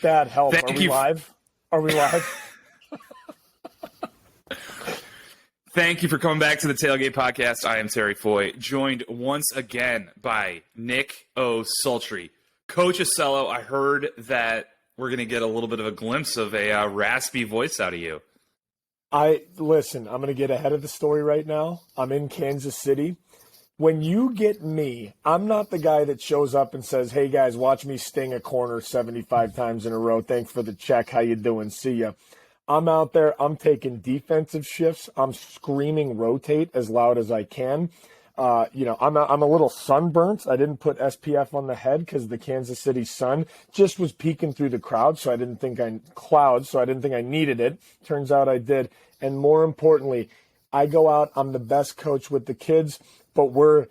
Dad, help. Are we live? Are we live? Thank you for coming back to the Tailgate Podcast. I am Terry Foy, joined once again by Nick Ossello. Coach Ossello, I heard that we're going to get a little bit of a glimpse of a raspy voice out of you. Listen, I'm going to get ahead of the story right now. I'm in Kansas City. When you get me, I'm not the guy that shows up and says, hey, guys, watch me sting a corner 75 times in a row. Thanks for the check. How you doing? See ya. I'm out there. I'm taking defensive shifts. I'm screaming rotate as loud as I can. I'm a little sunburnt. I didn't put SPF on the head because the Kansas City sun just was peeking through the clouds, so I didn't think I needed it. Turns out I did. And more importantly, I go out. I'm the best coach with the kids, but we're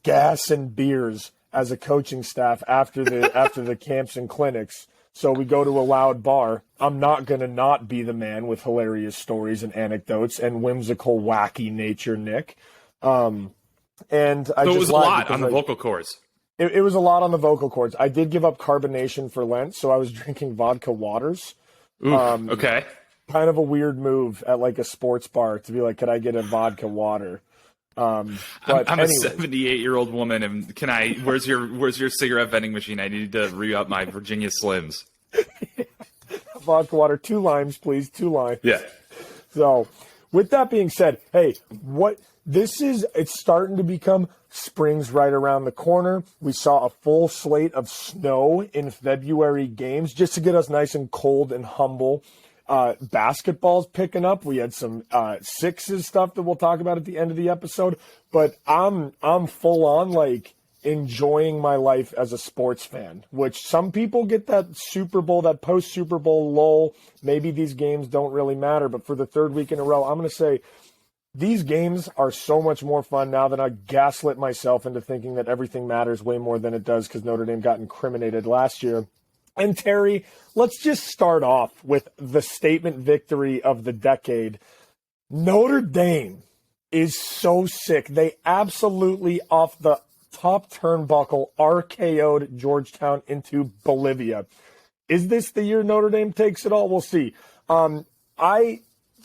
gassing beers as a coaching staff after the camps and clinics. So we go to a loud bar. I'm not going to not be the man with hilarious stories and anecdotes and whimsical, wacky nature, Nick. And I so just it was a lot on the vocal cords. It was a lot on the vocal cords. I did give up carbonation for Lent, so I was drinking vodka waters. Okay. Kind of a weird move at like a sports bar to be like, could I get a vodka water? I'm a 78-year-old woman, and where's your cigarette vending machine? I need to re-up my Virginia Slims. Vodka water, 2 limes, please, 2 limes. Yeah. So, with that being said, hey, it's starting to become spring's right around the corner. We saw a full slate of snow in February games just to get us nice and cold and humble. Basketball's picking up. We had some sixes stuff that we'll talk about at the end of the episode, but I'm full on like enjoying my life as a sports fan, which some people get that Super Bowl, that post Super Bowl lull. Maybe these games don't really matter, but for the 3rd week in a row, I'm going to say these games are so much more fun now that I gaslit myself into thinking that everything matters way more than it does because Notre Dame got incriminated last year. And Terry, let's just start off with the statement victory of the decade. Notre Dame is so sick. They absolutely, off the top turnbuckle, RKO'd Georgetown into Bolivia. Is this the year Notre Dame takes it all? We'll see.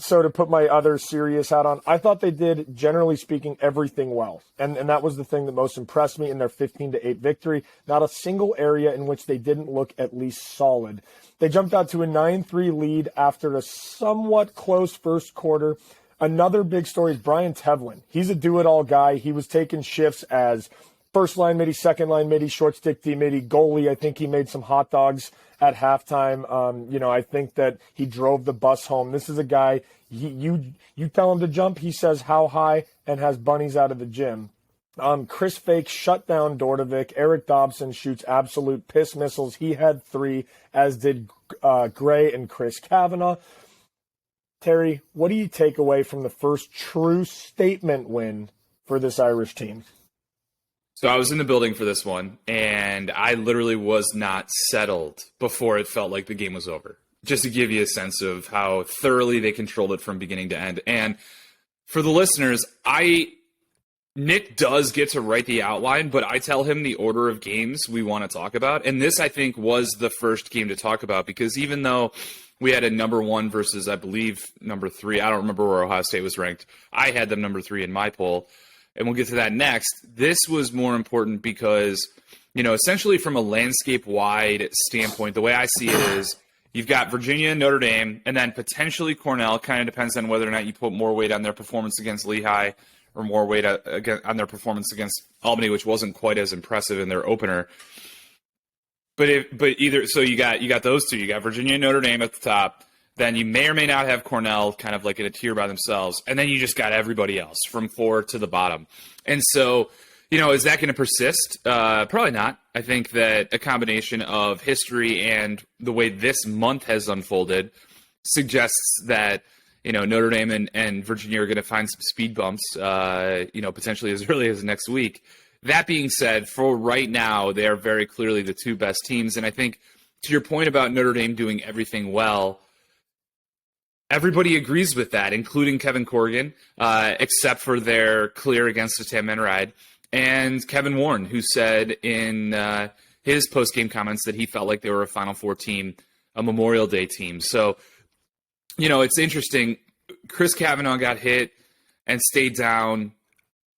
So to put my other serious hat on, I thought they did, generally speaking, everything well. And that was the thing that most impressed me in their 15-8 victory. Not a single area in which they didn't look at least solid. They jumped out to a 9-3 lead after a somewhat close first quarter. Another big story is Brian Tevlin. He's a do-it-all guy. He was taking shifts as first-line midi, second-line midi, short-stick D midi, goalie. I think he made some hot dogs at halftime. I think that he drove the bus home. This is a guy, you tell him to jump, he says how high, and has bunnies out of the gym. Chris Fake shut down Dordovic. Eric Dobson shoots absolute piss missiles. He had 3, as did Gray and Chris Kavanaugh. Terry, what do you take away from the first true statement win for this Irish team? So I was in the building for this one, and I literally was not settled before it felt like the game was over. Just to give you a sense of how thoroughly they controlled it from beginning to end. And for the listeners, Nick does get to write the outline, but I tell him the order of games we want to talk about. And this, I think, was the first game to talk about, because even though we had a number 1 versus, I believe, number 3, I don't remember where Ohio State was ranked. I had them number 3 in my poll. And we'll get to that next. This was more important because, essentially from a landscape-wide standpoint, the way I see it is you've got Virginia and Notre Dame, and then potentially Cornell. Kind of depends on whether or not you put more weight on their performance against Lehigh or more weight on their performance against Albany, which wasn't quite as impressive in their opener. So you got those two. You got Virginia and Notre Dame at the top. Then you may or may not have Cornell kind of like in a tier by themselves. And then you just got everybody else from 4 to the bottom. And so, is that going to persist? Probably not. I think that a combination of history and the way this month has unfolded suggests that, Notre Dame and Virginia are going to find some speed bumps, potentially as early as next week. That being said, for right now, they are very clearly the 2 best teams. And I think to your point about Notre Dame doing everything well, everybody agrees with that, including Kevin Corrigan, except for their clear against the Tam Enright, and Kevin Warren, who said in his post-game comments that he felt like they were a Final Four team a Memorial Day team. So, it's interesting. Chris Kavanaugh got hit and stayed down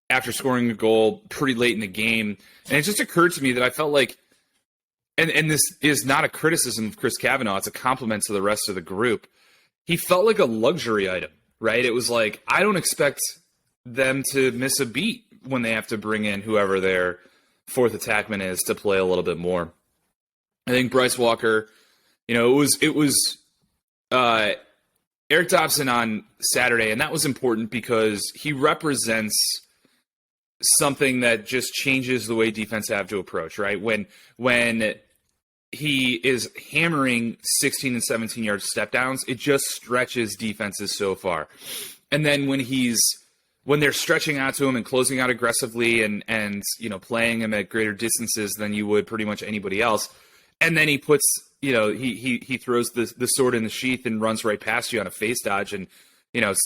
after scoring a goal pretty late in the game. And it just occurred to me that I felt like, and this is not a criticism of Chris Kavanaugh, it's a compliment to the rest of the group. He felt like a luxury item, right? It was like, I don't expect them to miss a beat when they have to bring in whoever their fourth attackman is to play a little bit more. I think Bryce Walker, it was Eric Dobson on Saturday, and that was important because he represents something that just changes the way defense have to approach, right? When he is hammering 16 and 17-yard step downs, it just stretches defenses so far. And then when they're stretching out to him and closing out aggressively and playing him at greater distances than you would pretty much anybody else, and then he puts he throws the sword in the sheath and runs right past you on a face dodge and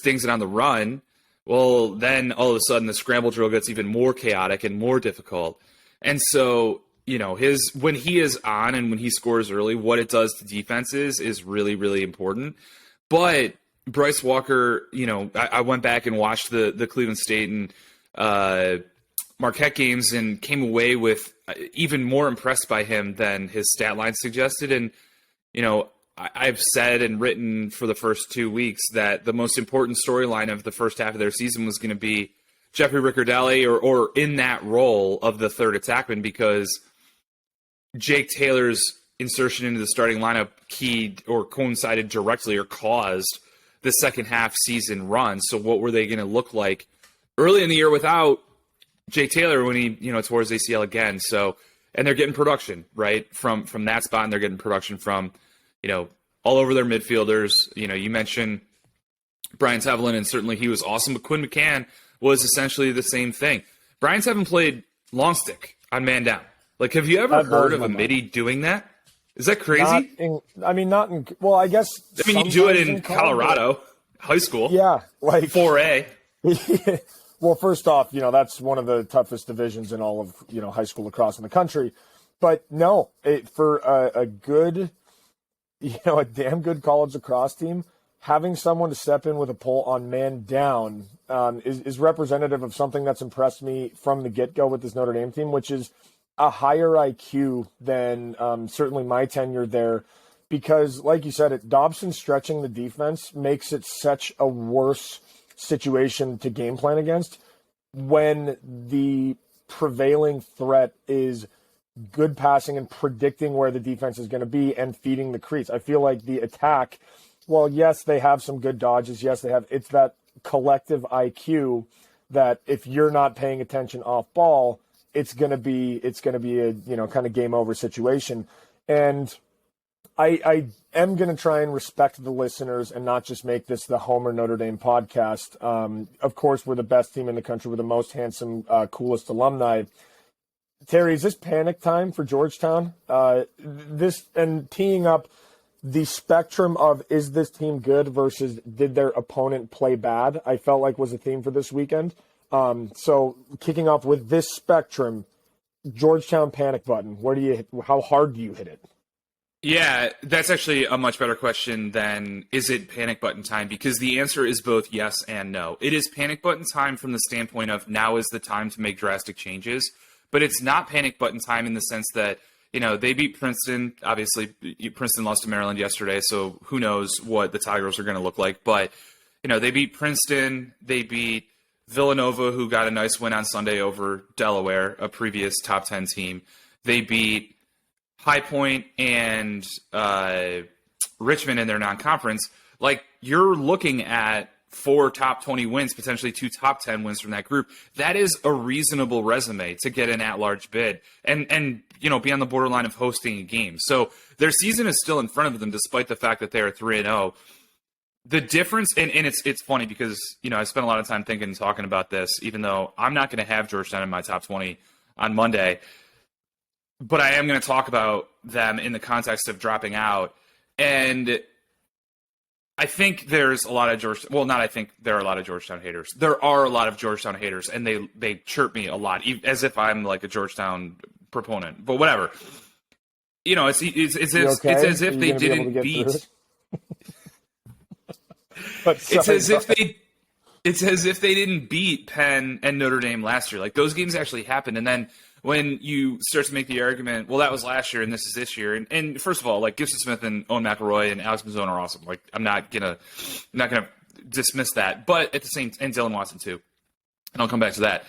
stings it on the run. Well, then all of a sudden the scramble drill gets even more chaotic and more difficult. And so when he is on and when he scores early, what it does to defenses is really, really important. But Bryce Walker, I went back and watched the Cleveland State and Marquette games and came away with even more impressed by him than his stat line suggested. And, I've said and written for the first 2 weeks that the most important storyline of the first half of their season was going to be Jeffrey Riccardelli or in that role of the third attackman, because Jake Taylor's insertion into the starting lineup keyed or coincided directly or caused the second half season run. So what were they going to look like early in the year without Jake Taylor when he, tore his ACL again? So, and they're getting production, right, from that spot, and they're getting production from, all over their midfielders. You mentioned Brian Tevelin, and certainly he was awesome, but Quinn McCann was essentially the same thing. Brian Tevlin played long stick on man down. Like, have you ever heard of a midi doing that? Is that crazy? Well, I guess. You do it in Colorado, high school. Yeah, like 4A. Well, first off, that's one of the toughest divisions in all of, high school lacrosse in the country. But no, for a good, a damn good college lacrosse team, having someone to step in with a pull on man down is representative of something that's impressed me from the get-go with this Notre Dame team, which is a higher IQ than certainly my tenure there. Because, like you said, Dobson stretching the defense makes it such a worse situation to game plan against when the prevailing threat is good passing and predicting where the defense is going to be and feeding the crease. I feel like the attack, well, yes, they have some good dodges. Yes, they have. It's that collective IQ that if you're not paying attention off ball, it's going to be a, kind of game over situation. And I am going to try and respect the listeners and not just make this the Homer Notre Dame podcast. Of course, we're the best team in the country. We're the most handsome, coolest alumni. Terry, is this panic time for Georgetown? This and teeing up the spectrum of is this team good versus did their opponent play bad, I felt like was a theme for this weekend. So kicking off with this spectrum, Georgetown panic button. How hard do you hit it? Yeah, that's actually a much better question than is it panic button time, because the answer is both yes and no. It is panic button time from the standpoint of now is the time to make drastic changes, but it's not panic button time in the sense that, they beat Princeton. Obviously, Princeton lost to Maryland yesterday, so who knows what the Tigers are going to look like. But, they beat Princeton. They beat Villanova, who got a nice win on Sunday over Delaware, a previous top 10 team. They beat High Point and Richmond in their non-conference. Like, you're looking at 4 top 20 wins, potentially 2 top 10 wins from that group. That is a reasonable resume to get an at-large bid and be on the borderline of hosting a game. So their season is still in front of them, despite the fact that they are 3-0. The difference, and it's funny because, I spent a lot of time thinking and talking about this, even though I'm not going to have Georgetown in my top 20 on Monday. But I am going to talk about them in the context of dropping out. And I think there's a lot of there are a lot of Georgetown haters. There are a lot of Georgetown haters, and they chirp me a lot, as if I'm like a Georgetown proponent. But whatever. you know, it's Okay? as Are if you they gonna be able to didn't get beat. through it? But It's sorry, as if they. It's as if they didn't beat Penn and Notre Dame last year. Like, those games actually happened. And then when you start to make the argument, well, that was last year and this is this year. And first of all, like, Gibson Smith and Owen McElroy and Alex Mazzone are awesome. Like, I'm not gonna dismiss that. But at the same, and Dylan Watson too. And I'll come back to that.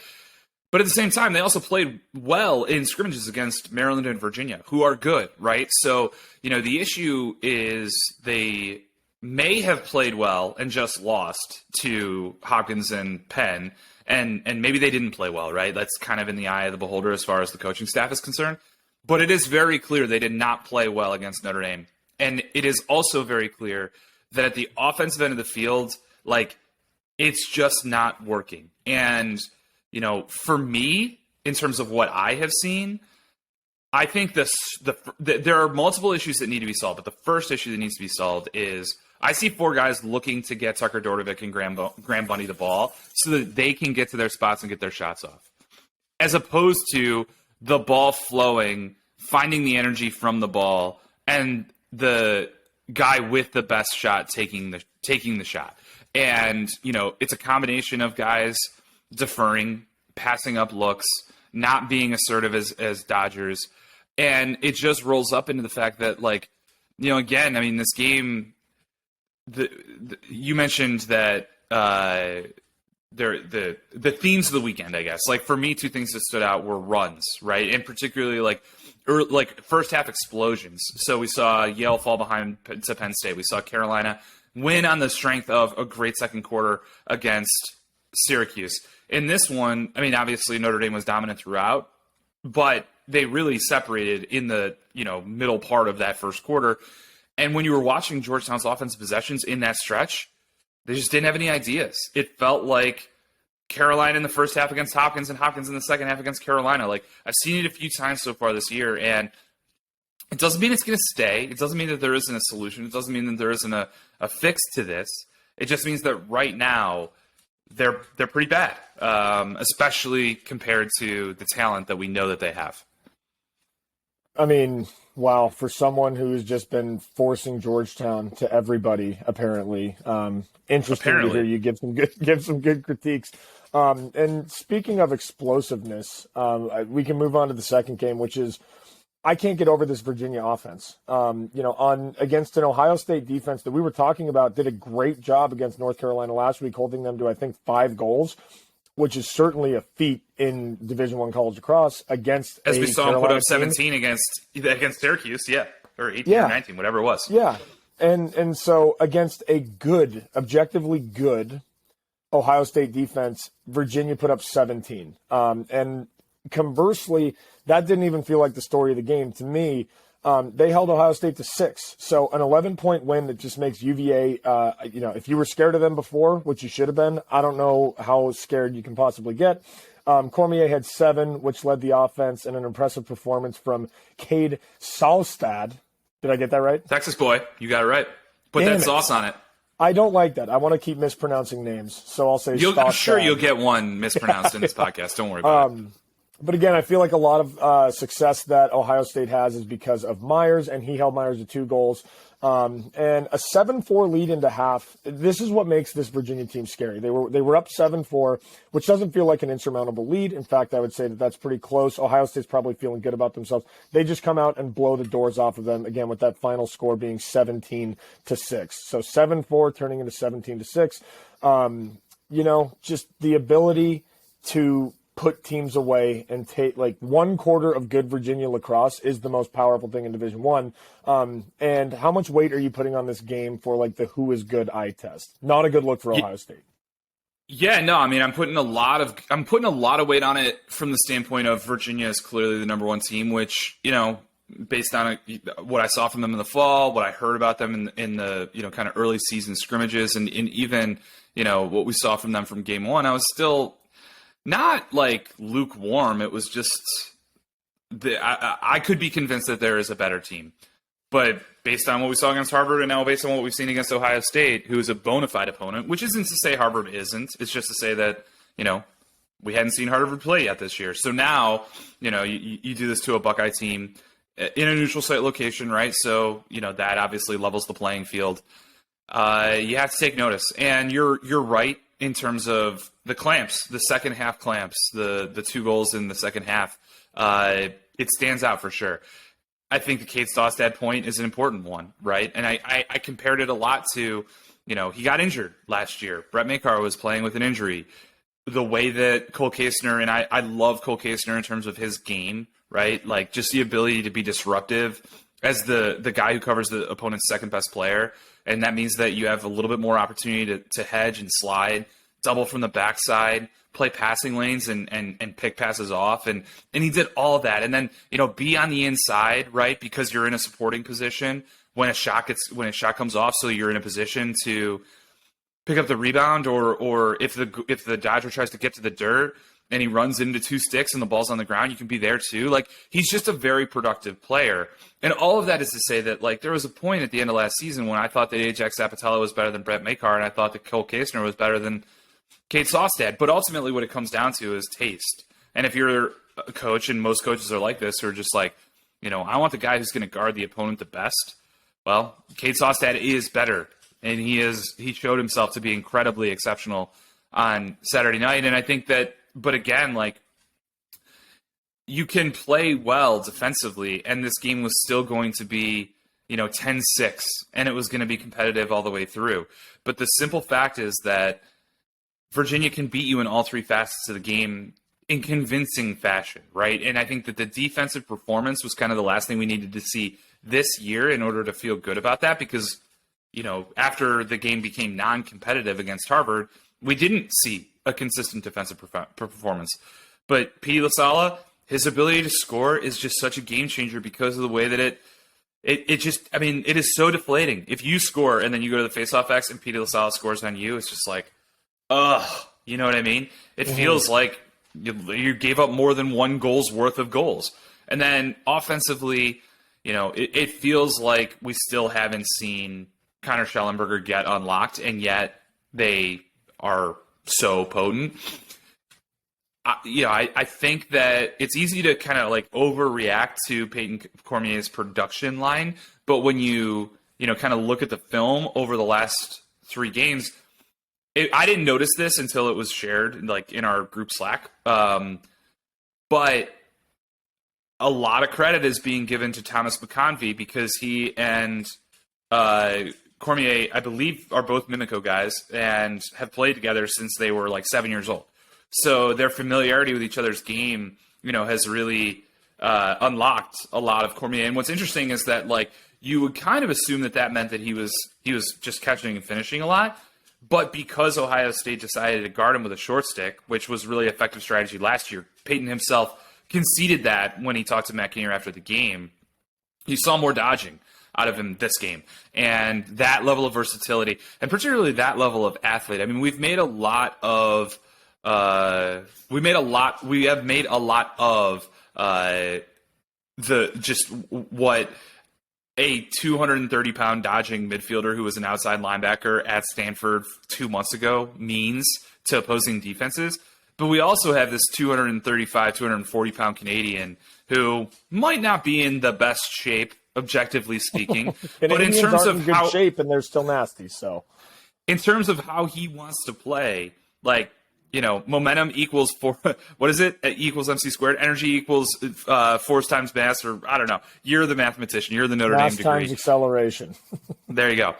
But at the same time, they also played well in scrimmages against Maryland and Virginia, who are good, right? So, you know, the issue is they may have played well and just lost to Hopkins and Penn, and maybe they didn't play well, right? That's kind of in the eye of the beholder as far as the coaching staff is concerned. But it is very clear they did not play well against Notre Dame. And it is also very clear that at the offensive end of the field, like, it's just not working. And, you know, for me, in terms of what I have seen, I think there are multiple issues that need to be solved. But the first issue that needs to be solved is I see four guys looking to get Tucker Dordovic and Graham Bunny the ball so that they can get to their spots and get their shots off, as opposed to the ball flowing, finding the energy from the ball, and the guy with the best shot taking the shot. And, you know, it's a combination of guys deferring, passing up looks, not being assertive as Dodgers. And it just rolls up into the fact that, like, you know, again, I mean, this game, you mentioned that the themes of the weekend, I guess. Like, for me, two things that stood out were runs, right? And particularly, like first half explosions. So we saw Yale fall behind to Penn State. We saw Carolina win on the strength of a great second quarter against Syracuse. In this one, I mean, obviously Notre Dame was dominant throughout, but they really separated in the, you know, middle part of that first quarter. And when you were watching Georgetown's offensive possessions in that stretch, they just didn't have any ideas. It felt like Carolina in the first half against Hopkins and Hopkins in the second half against Carolina. Like, I've seen it a few times so far this year, and it doesn't mean it's going to stay. It doesn't mean that there isn't a solution. It doesn't mean that there isn't a fix to this. It just means that right now they're pretty bad, especially compared to the talent that we know that they have. I mean, wow, for someone who's just been forcing Georgetown to everybody, apparently. Interesting to hear you give some good critiques. And speaking of explosiveness, we can move on to the second game, which is, I can't get over this Virginia offense. You know, against an Ohio State defense that we were talking about did a great job against North Carolina last week, holding them to, I think, 5 goals, which is certainly a feat in Division I college lacrosse against as we saw him put up Carolina 17 against Syracuse, yeah, or 18 or 19, whatever it was. Yeah, and so against a good, objectively good Ohio State defense, Virginia put up 17. And conversely, that didn't even feel like the story of the game to me. They held Ohio State to 6. So an 11-point win that just makes UVA, you know, if you were scared of them before, which you should have been, I don't know how scared you can possibly get. Cormier had 7, which led the offense, and an impressive performance from Cade Salstad. Did I get that right? Texas boy, you got it right. Put that sauce on it. I don't like that. I want to keep mispronouncing names, so I'll say I'm sure you'll get one mispronounced in this podcast. Don't worry about it. But again, I feel like a lot of success that Ohio State has is because of Myers, and he held Myers to 2 goals. And a 7-4 lead into half. This is what makes this Virginia team scary. They were up 7-4, which doesn't feel like an insurmountable lead. In fact, I would say that that's pretty close. Ohio State's probably feeling good about themselves. They just come out and blow the doors off of them, again, with that final score being 17-6. So 7-4 turning into 17-6. You know, just the ability to put teams away and take, like, 1 quarter of good Virginia lacrosse is the most powerful thing in Division I. And how much weight are you putting on this game for, like, the who is good eye test? Not a good look for Ohio State. Yeah, no, I mean, I'm putting a lot of weight on it from the standpoint of Virginia is clearly the number 1 team, which, you know, based on what I saw from them in the fall, what I heard about them in the, you know, kind of early season scrimmages, and even, you know, what we saw from them from game 1, I was still not like lukewarm. It was just I could be convinced that there is a better team. But based on what we saw against Harvard, and now based on what we've seen against Ohio State, who is a bona fide opponent, which isn't to say Harvard isn't. It's just to say that, you know, we hadn't seen Harvard play yet this year. So now, you know, you do this to a Buckeye team in a neutral site location, right? So, that obviously levels the playing field. You have to take notice. And you're right in terms of the clamps, the second half clamps, the 2 goals in the second half. It stands out for sure. I think the Kate Stostad point is an important one, right? And I compared it a lot to, he got injured last year. Brett Makar was playing with an injury. The way that Cole Kaestner, and I love Cole Kaestner in terms of his game, right? Like just the ability to be disruptive as the guy who covers the opponent's second best player. And that means that you have a little bit more opportunity to hedge and slide, double from the backside, play passing lanes and pick passes off. And he did all of that. And then, be on the inside, right? Because you're in a supporting position when a shot comes off. So you're in a position to pick up the rebound, or if the Dodger tries to get to the dirt and he runs into 2 sticks and the ball's on the ground, you can be there too. Like, he's just a very productive player. And all of that is to say that, like, there was a point at the end of last season when I thought that Ajax Zapatello was better than Brett Makar, and I thought that Cole Kaestner was better than Kate Stostad. But ultimately what it comes down to is taste. And if you're a coach, and most coaches are like this, who are just like, I want the guy who's going to guard the opponent the best. Well, Kate Stostad is better. And he showed himself to be incredibly exceptional on Saturday night. And I think that, but again, like, you can play well defensively, and this game was still going to be, 10-6, and it was going to be competitive all the way through. But the simple fact is that Virginia can beat you in all 3 facets of the game in convincing fashion, right? And I think that the defensive performance was kind of the last thing we needed to see this year in order to feel good about that, because after the game became non-competitive against Harvard, we didn't see a consistent defensive performance. But P. LaSala, his ability to score is just such a game changer because of the way that it is so deflating. If you score and then you go to the faceoff X and P. LaSala scores on you, it's just like, ugh, you know what I mean? It feels like you gave up more than 1 goal's worth of goals. And then offensively, it feels like we still haven't seen Connor Schellenberger get unlocked, and yet they are so potent. I think that it's easy to kind of like overreact to Peyton Cormier's production line, but when you kind of look at the film over the last 3 games, I didn't notice this until it was shared like in our group Slack. But a lot of credit is being given to Thomas McConvey because he and Cormier, I believe, are both Mimico guys and have played together since they were like 7 years old. So their familiarity with each other's game, has really unlocked a lot of Cormier. And what's interesting is that like you would kind of assume that meant that he was just catching and finishing a lot. But because Ohio State decided to guard him with a short stick, which was really effective strategy last year, Peyton himself conceded that when he talked to Matt Kinnear after the game. You saw more dodging out of him this game. And that level of versatility, and particularly that level of athlete. I mean, we have made a lot of what a 230-pound dodging midfielder who was an outside linebacker at Stanford 2 months ago means to opposing defenses. But we also have this 235, 240-pound Canadian who might not be in the best shape, objectively speaking. But in terms of good shape, and they're still nasty. So, in terms of how he wants to play, like, momentum equals what is it? Equals MC squared. Energy equals force times mass, or I don't know. You're the mathematician. You're the Notre Dame degree. Mass times acceleration. There you go.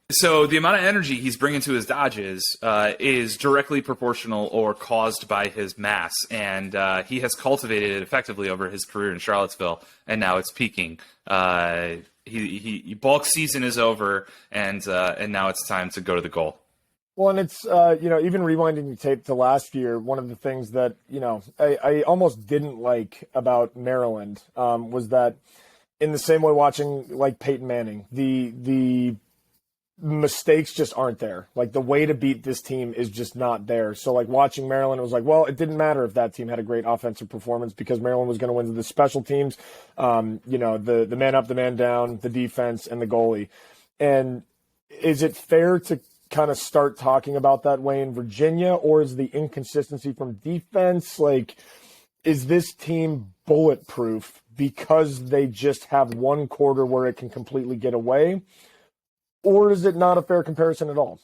So the amount of energy he's bringing to his dodges is directly proportional or caused by his mass, and he has cultivated it effectively over his career in Charlottesville, and now it's peaking. He bulk season is over, and now it's time to go to the goal. Well, and it's, even rewinding the tape to last year, one of the things that, I almost didn't like about Maryland was that in the same way watching like Peyton Manning, the mistakes just aren't there. Like the way to beat this team is just not there. So like watching Maryland, it was like, well, it didn't matter if that team had a great offensive performance because Maryland was going to win the special teams, the man up, the man down, the defense, and the goalie. And is it fair to kind of start talking about that way in Virginia, or is the inconsistency from defense, like, is this team bulletproof because they just have one quarter where it can completely get away? Or is it not a fair comparison at all?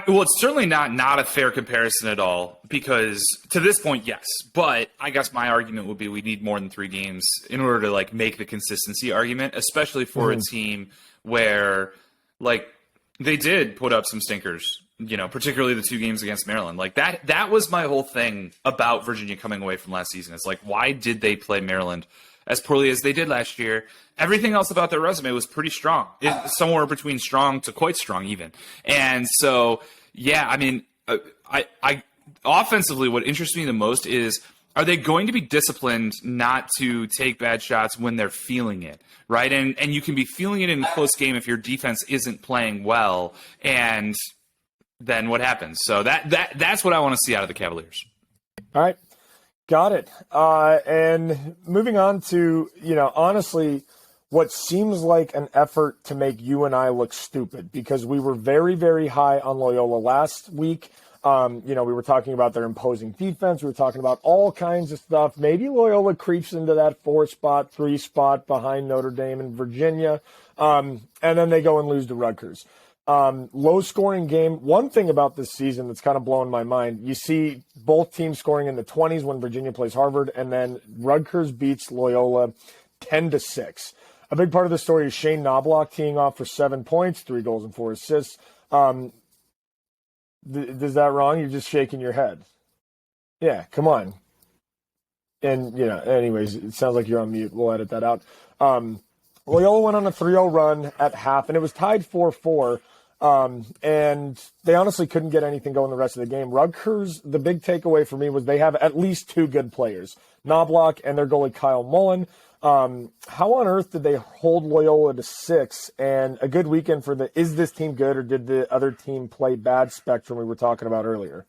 Well, it's certainly not a fair comparison at all, because to this point, yes. But I guess my argument would be we need more than 3 games in order to like make the consistency argument, especially for a team where like they did put up some stinkers, particularly the 2 games against Maryland. Like that was my whole thing about Virginia coming away from last season. It's like, why did they play Maryland as poorly as they did last year? Everything else about their resume was pretty strong, somewhere between strong to quite strong even. And so, yeah, I mean, I offensively, what interests me the most is, are they going to be disciplined not to take bad shots when they're feeling it, right? And you can be feeling it in a close game if your defense isn't playing well, and then what happens? So that's what I want to see out of the Cavaliers. All right. Got it. And moving on to, honestly, what seems like an effort to make you and I look stupid, because we were very, very high on Loyola last week. We were talking about their imposing defense. We were talking about all kinds of stuff. Maybe Loyola creeps into that 3 spot behind Notre Dame and Virginia. And then they go and lose to Rutgers. Low scoring game. One thing about this season that's kind of blowing my mind, you see both teams scoring in the 20s when Virginia plays Harvard, and then Rutgers beats Loyola 10-6. A big part of the story is Shane Knobloch teeing off for 7 points, 3 goals and 4 assists. Is that wrong? You're just shaking your head. Yeah, come on. And, anyways, it sounds like you're on mute. We'll edit that out. Loyola went on a 3-0 run at half, and it was tied 4-4. And they honestly couldn't get anything going the rest of the game. Rutgers, the big takeaway for me was they have at least 2 good players, Knobloch and their goalie Kyle Mullen. How on earth did they hold Loyola to 6? And a good weekend for is this team good, or did the other team play bad spectrum we were talking about earlier?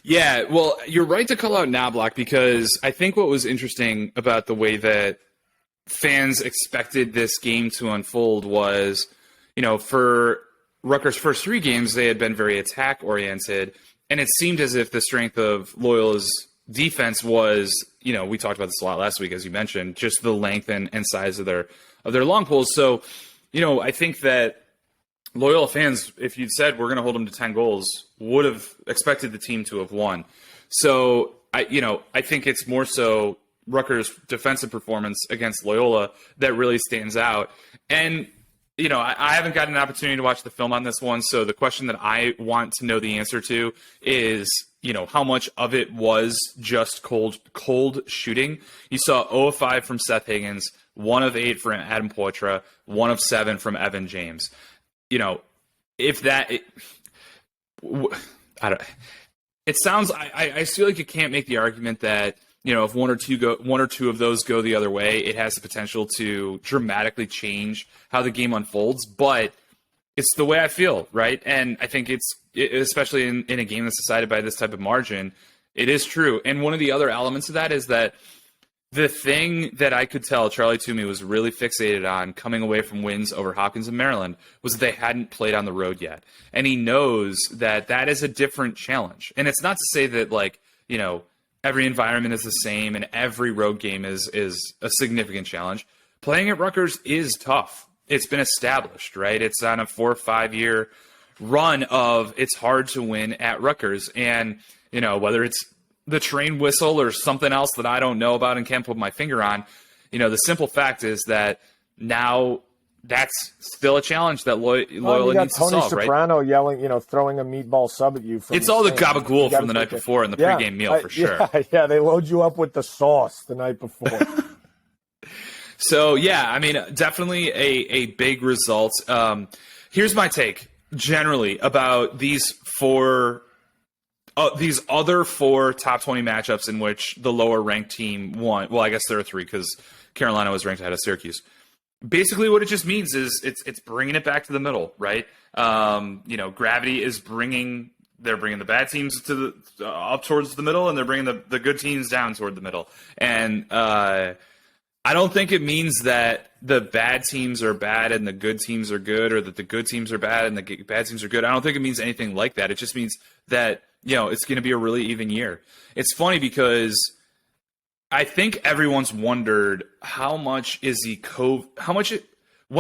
Yeah, well, you're right to call out Knobloch, because I think what was interesting about the way that fans expected this game to unfold was, for Rutgers' first 3 games, they had been very attack-oriented, and it seemed as if the strength of Loyola's defense was, we talked about this a lot last week, as you mentioned, just the length and size of their long poles. So, I think that Loyola fans, if you'd said we're going to hold them to 10 goals, would have expected the team to have won. So, I think it's more so Rutgers' defensive performance against Loyola that really stands out. And, I haven't gotten an opportunity to watch the film on this one, so the question that I want to know the answer to is, how much of it was just cold shooting. You saw 0 of 5 from Seth Higgins, 1 of 8 from Adam Poitras, 1 of 7 from Evan James. If that... It sounds... I feel like you can't make the argument that, if one or two of those go the other way, it has the potential to dramatically change how the game unfolds. But it's the way I feel, right? And I think especially in a game that's decided by this type of margin, it is true. And one of the other elements of that is that the thing that I could tell Charlie Toomey was really fixated on coming away from wins over Hopkins and Maryland was that they hadn't played on the road yet. And he knows that is a different challenge. And it's not to say that, every environment is the same and every road game is a significant challenge. Playing at Rutgers is tough. It's been established, right? It's on a 4 or 5 year run of it's hard to win at Rutgers. And, whether it's the train whistle or something else that I don't know about and can't put my finger on, the simple fact is that now that's still a challenge that Loyola needs to solve, Tony Soprano yelling, throwing a meatball sub at you. It's all the gabagool from the night before in the pregame meal, for sure. Yeah, they load you up with the sauce the night before. So, yeah, definitely a big result. Here's my take, generally, about these other 4 top 20 matchups in which the lower-ranked team won. Well, I guess there are 3 because Carolina was ranked ahead of Syracuse. Basically, what it just means is it's bringing it back to the middle, right? Gravity is bringing the bad teams to up towards the middle, and they're bringing the good teams down toward the middle. And I don't think it means that the bad teams are bad and the good teams are good, or that the good teams are bad and the bad teams are good. I don't think it means anything like that. It just means that it's going to be a really even year. It's funny because I think everyone's wondered when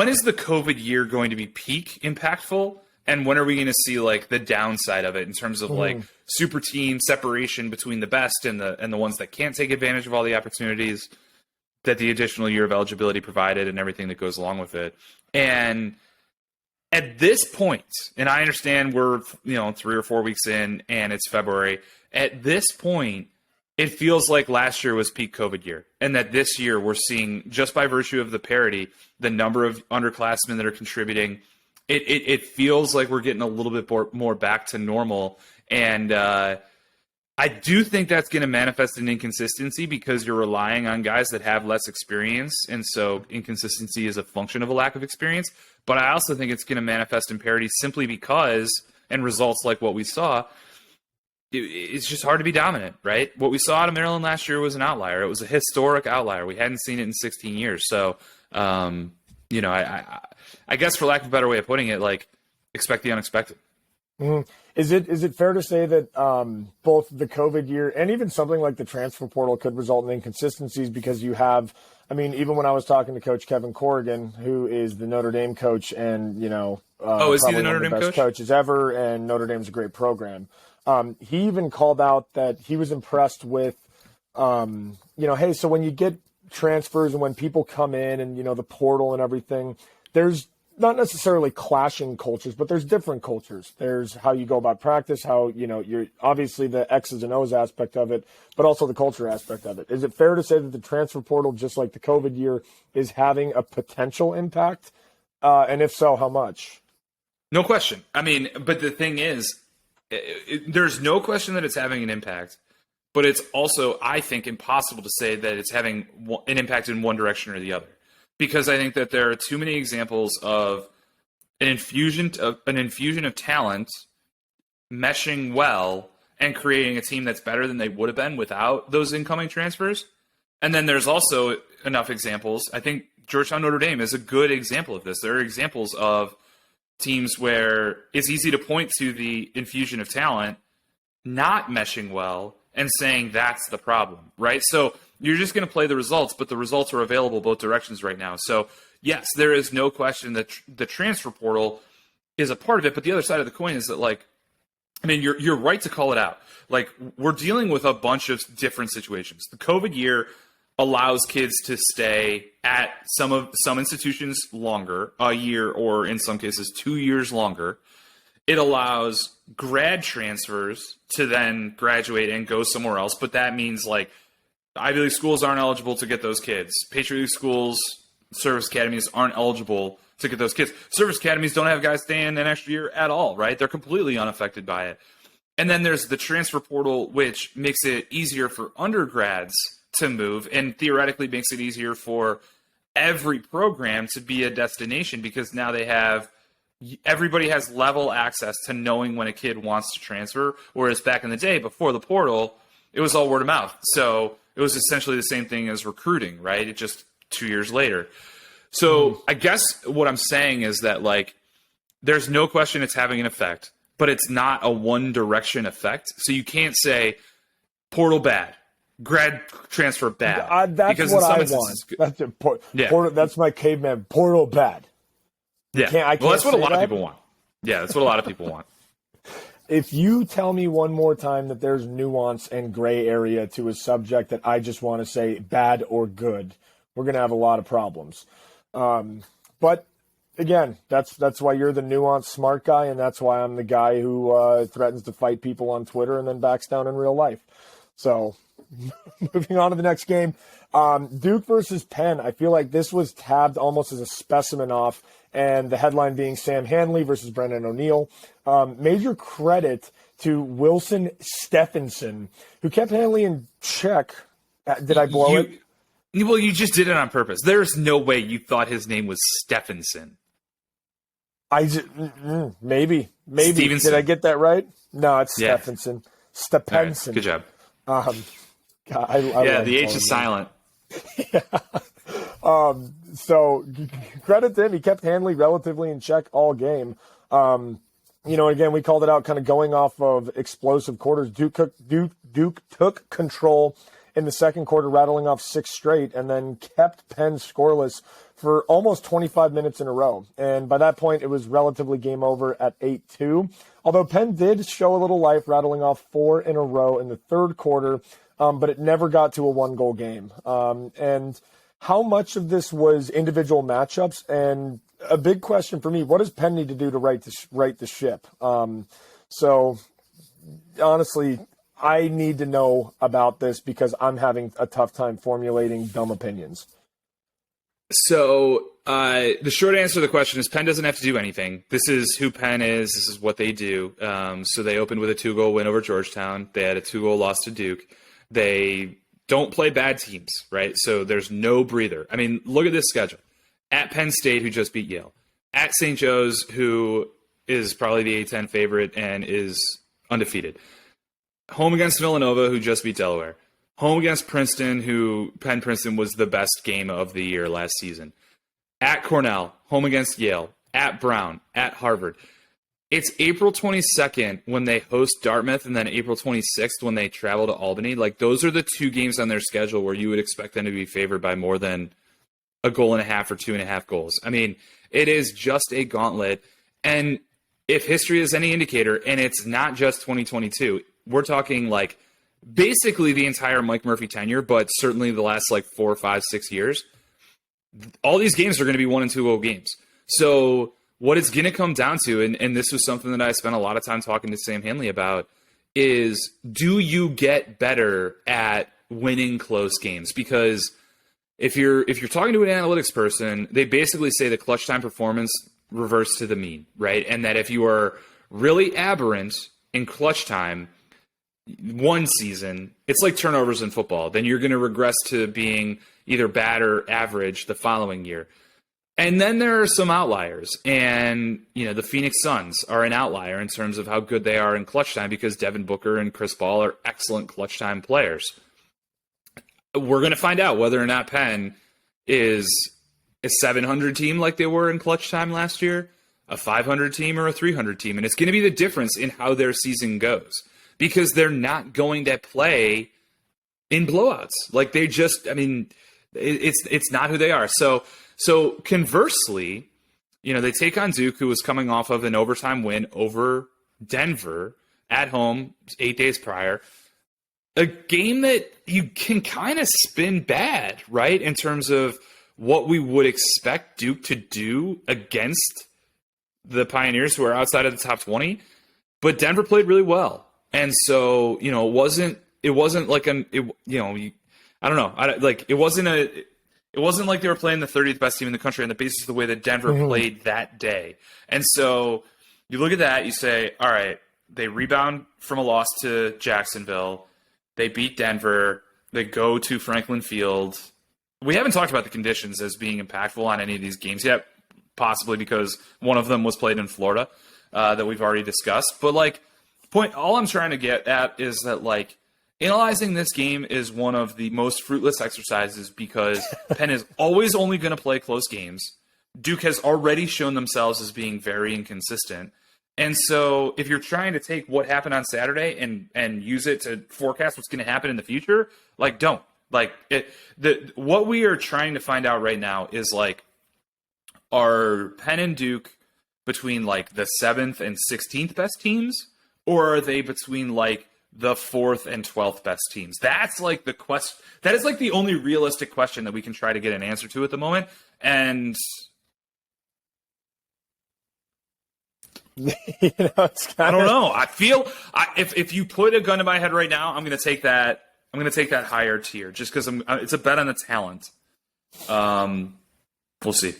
is the COVID year going to be peak impactful, and when are we going to see like the downside of it in terms of like super team separation between the best and the ones that can't take advantage of all the opportunities that the additional year of eligibility provided and everything that goes along with it. And at this point, and I understand we're 3 or 4 weeks in and it's February, at this point, it feels like last year was peak COVID year, and that this year we're seeing, just by virtue of the parity, the number of underclassmen that are contributing, it feels like we're getting a little bit more back to normal. And I do think that's going to manifest in inconsistency because you're relying on guys that have less experience, and so inconsistency is a function of a lack of experience. But I also think it's going to manifest in parity simply because, and results like what we saw, it's just hard to be dominant, right? What we saw out of Maryland last year was an outlier. It was a historic outlier. We hadn't seen it in 16 years. So, I guess for lack of a better way of putting it, like, expect the unexpected. Mm-hmm. Is it fair to say that both the COVID year and even something like the transfer portal could result in inconsistencies because you have, I mean, even when I was talking to Coach Kevin Corrigan, who is the Notre Dame coach and, is he the Notre Dame best coaches ever, and Notre Dame's a great program. He even called out that he was impressed with, hey, so when you get transfers and when people come in and, the portal and everything, there's not necessarily clashing cultures, but there's different cultures. There's how you go about practice, how, you're obviously the X's and O's aspect of it, but also the culture aspect of it. Is it fair to say that the transfer portal, just like the COVID year, is having a potential impact? And if so, how much? No question. I mean, but the thing is, there's no question that it's having an impact, but it's also, I think, impossible to say that it's having an impact in one direction or the other. Because I think that there are too many examples of an infusion of talent meshing well and creating a team that's better than they would have been without those incoming transfers. And then there's also enough examples. I think Georgetown Notre Dame is a good example of this. There are examples of teams where it's easy to point to the infusion of talent not meshing well and saying that's the problem, right? So you're just going to play the results, but the results are available both directions right now. So yes, there is no question that the transfer portal is a part of it, but the other side of the coin is that, like, I mean, you're right to call it out. Like, we're dealing with a bunch of different situations. The COVID year allows kids to stay at some institutions longer, a year, or in some cases 2 years longer. It allows grad transfers to then graduate and go somewhere else, but that means, like, Ivy League schools aren't eligible to get those kids. Patriot League schools, service academies aren't eligible to get those kids. Service academies don't have guys staying an extra year at all, right? They're completely unaffected by it. And then there's the transfer portal, which makes it easier for undergrads to move and theoretically makes it easier for every program to be a destination because now everybody has level access to knowing when a kid wants to transfer, whereas back in the day, before the portal, it was all word of mouth. So it was essentially the same thing as recruiting, right? It just 2 years later. So I guess what I'm saying is that, like, there's no question it's having an effect, but it's not a one-direction effect. So you can't say portal bad, grad transfer bad. That's what I want. That's my caveman. Portal bad. Yeah. That's what a lot of people want. Yeah, that's what a lot of people want. If you tell me one more time that there's nuance and gray area to a subject that I just want to say bad or good, we're going to have a lot of problems. But again, that's why you're the nuanced smart guy, and that's why I'm the guy who threatens to fight people on Twitter and then backs down in real life. So moving on to the next game, Duke versus Penn. I feel like this was tabbed almost as a specimen off, and the headline being Sam Hanley versus Brendan O'Neill. Major credit to Wilson Stephenson, who kept Hanley in check. Did I blow it? Well, you just did it on purpose. There's no way you thought his name was Stephenson. Maybe. Stevenson. Did I get that right? No, it's Stephenson. Stephenson. Right, good job. I the H is silent. So credit to him. He kept Hanley relatively in check all game. Again, we called it out kind of going off of explosive quarters. Duke took control in the second quarter, rattling off 6 straight, and then kept Penn scoreless for almost 25 minutes in a row. And by that point, it was relatively game over at 8-2. Although Penn did show a little life, rattling off 4 in a row in the third quarter, but it never got to a 1-goal game. And how much of this was individual matchups? And a big question for me, what does Penn need to do to right the ship? So honestly, I need to know about this because I'm having a tough time formulating dumb opinions. So the short answer to the question is Penn doesn't have to do anything. This is who Penn is. This is what they do. So they opened with a 2-goal win over Georgetown. They had a 2-goal loss to Duke. They don't play bad teams, right? So there's no breather. I mean, look at this schedule. At Penn State, who just beat Yale. At St. Joe's, who is probably the A-10 favorite and is undefeated. Home against Villanova, who just beat Delaware. Home against Princeton, who Penn-Princeton was the best game of the year last season. At Cornell, home against Yale. At Brown, at Harvard. It's April 22nd when they host Dartmouth, and then April 26th when they travel to Albany. Like, those are the 2 games on their schedule where you would expect them to be favored by more than a goal and a half or 2.5 goals. I mean, it is just a gauntlet. And if history is any indicator, and it's not just 2022, we're talking like basically the entire Mike Murphy tenure, but certainly the last like 4, 5, 6 years, all these games are going to be 1 and 2-goal games. So what it's going to come down to, and this was something that I spent a lot of time talking to Sam Hanley about, is do you get better at winning close games? Because if you're talking to an analytics person, they basically say the clutch time performance reverts to the mean, right? And that if you are really aberrant in clutch time one season, it's like turnovers in football. Then you're going to regress to being either bad or average the following year. And then there are some outliers. And, the Phoenix Suns are an outlier in terms of how good they are in clutch time because Devin Booker and Chris Paul are excellent clutch time players. We're going to find out whether or not Penn is a 700 team like they were in clutch time last year, a 500 team, or a 300 team. And it's going to be the difference in how their season goes because they're not going to play in blowouts. Like they just, it's not who they are. So conversely, they take on Duke, who was coming off of an overtime win over Denver at home 8 days prior. A game that you can kind of spin bad, right, in terms of what we would expect Duke to do against the Pioneers, who are outside of the top 20. But Denver played really well, and so it wasn't like it wasn't like they were playing the 30th best team in the country on the basis of the way that Denver played that day. And so you look at that, you say, all right, they rebound from a loss to Jacksonville. They beat Denver. They go to Franklin Field. We haven't talked about the conditions as being impactful on any of these games yet, possibly because one of them was played in Florida that we've already discussed. But all I'm trying to get at is that analyzing this game is one of the most fruitless exercises because Penn is always only going to play close games. Duke has already shown themselves as being very inconsistent. And so if you're trying to take what happened on Saturday and use it to forecast what's going to happen in the future, don't. What we are trying to find out right now is are Penn and Duke between the 7th and 16th best teams, or are they between the 4th and 12th best teams? That's the question. That is the only realistic question that we can try to get an answer to at the moment. And I don't know. I feel if you put a gun to my head right now, I'm going to take that. I'm going to take that higher tier just because it's a bet on the talent. We'll see.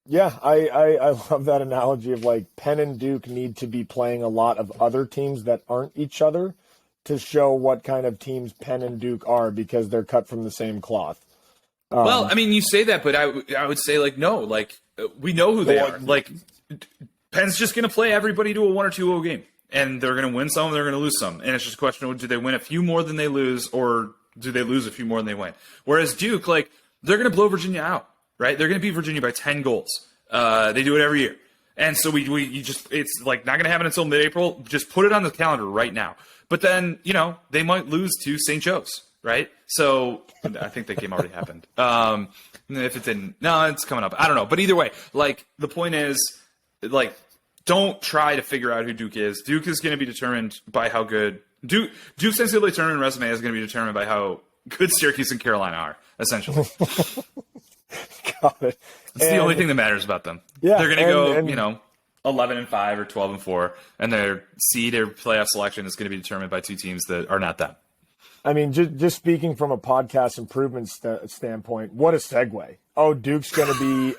Yeah, I love that analogy of Penn and Duke need to be playing a lot of other teams that aren't each other to show what kind of teams Penn and Duke are because they're cut from the same cloth. Well, you say that, but I would say no, we know who they are. Penn's just going to play everybody to a 1 or 2-0 game, and they're going to win some, they're going to lose some, and it's just a question of do they win a few more than they lose, or do they lose a few more than they win? Whereas Duke, they're going to blow Virginia out, right? They're going to beat Virginia by 10 goals. They do it every year, and so it's not going to happen until mid-April. Just put it on the calendar right now. But then, they might lose to St. Joe's. right? So I think that game already happened. If it didn't, no, it's coming up. I don't know. But either way, like, the point is, like, don't try to figure out who Duke is. Duke is going to be determined by how good Duke's NCAA tournament resume is going to be determined by how good Syracuse and Carolina are, essentially. Got it. It's the only thing that matters about them. Yeah, they're going to go, 11-5 or 12-4, and their seed or playoff selection is going to be determined by two teams that are not them. I mean, just speaking from a podcast improvement standpoint, what a segue. Oh, Duke's going to be,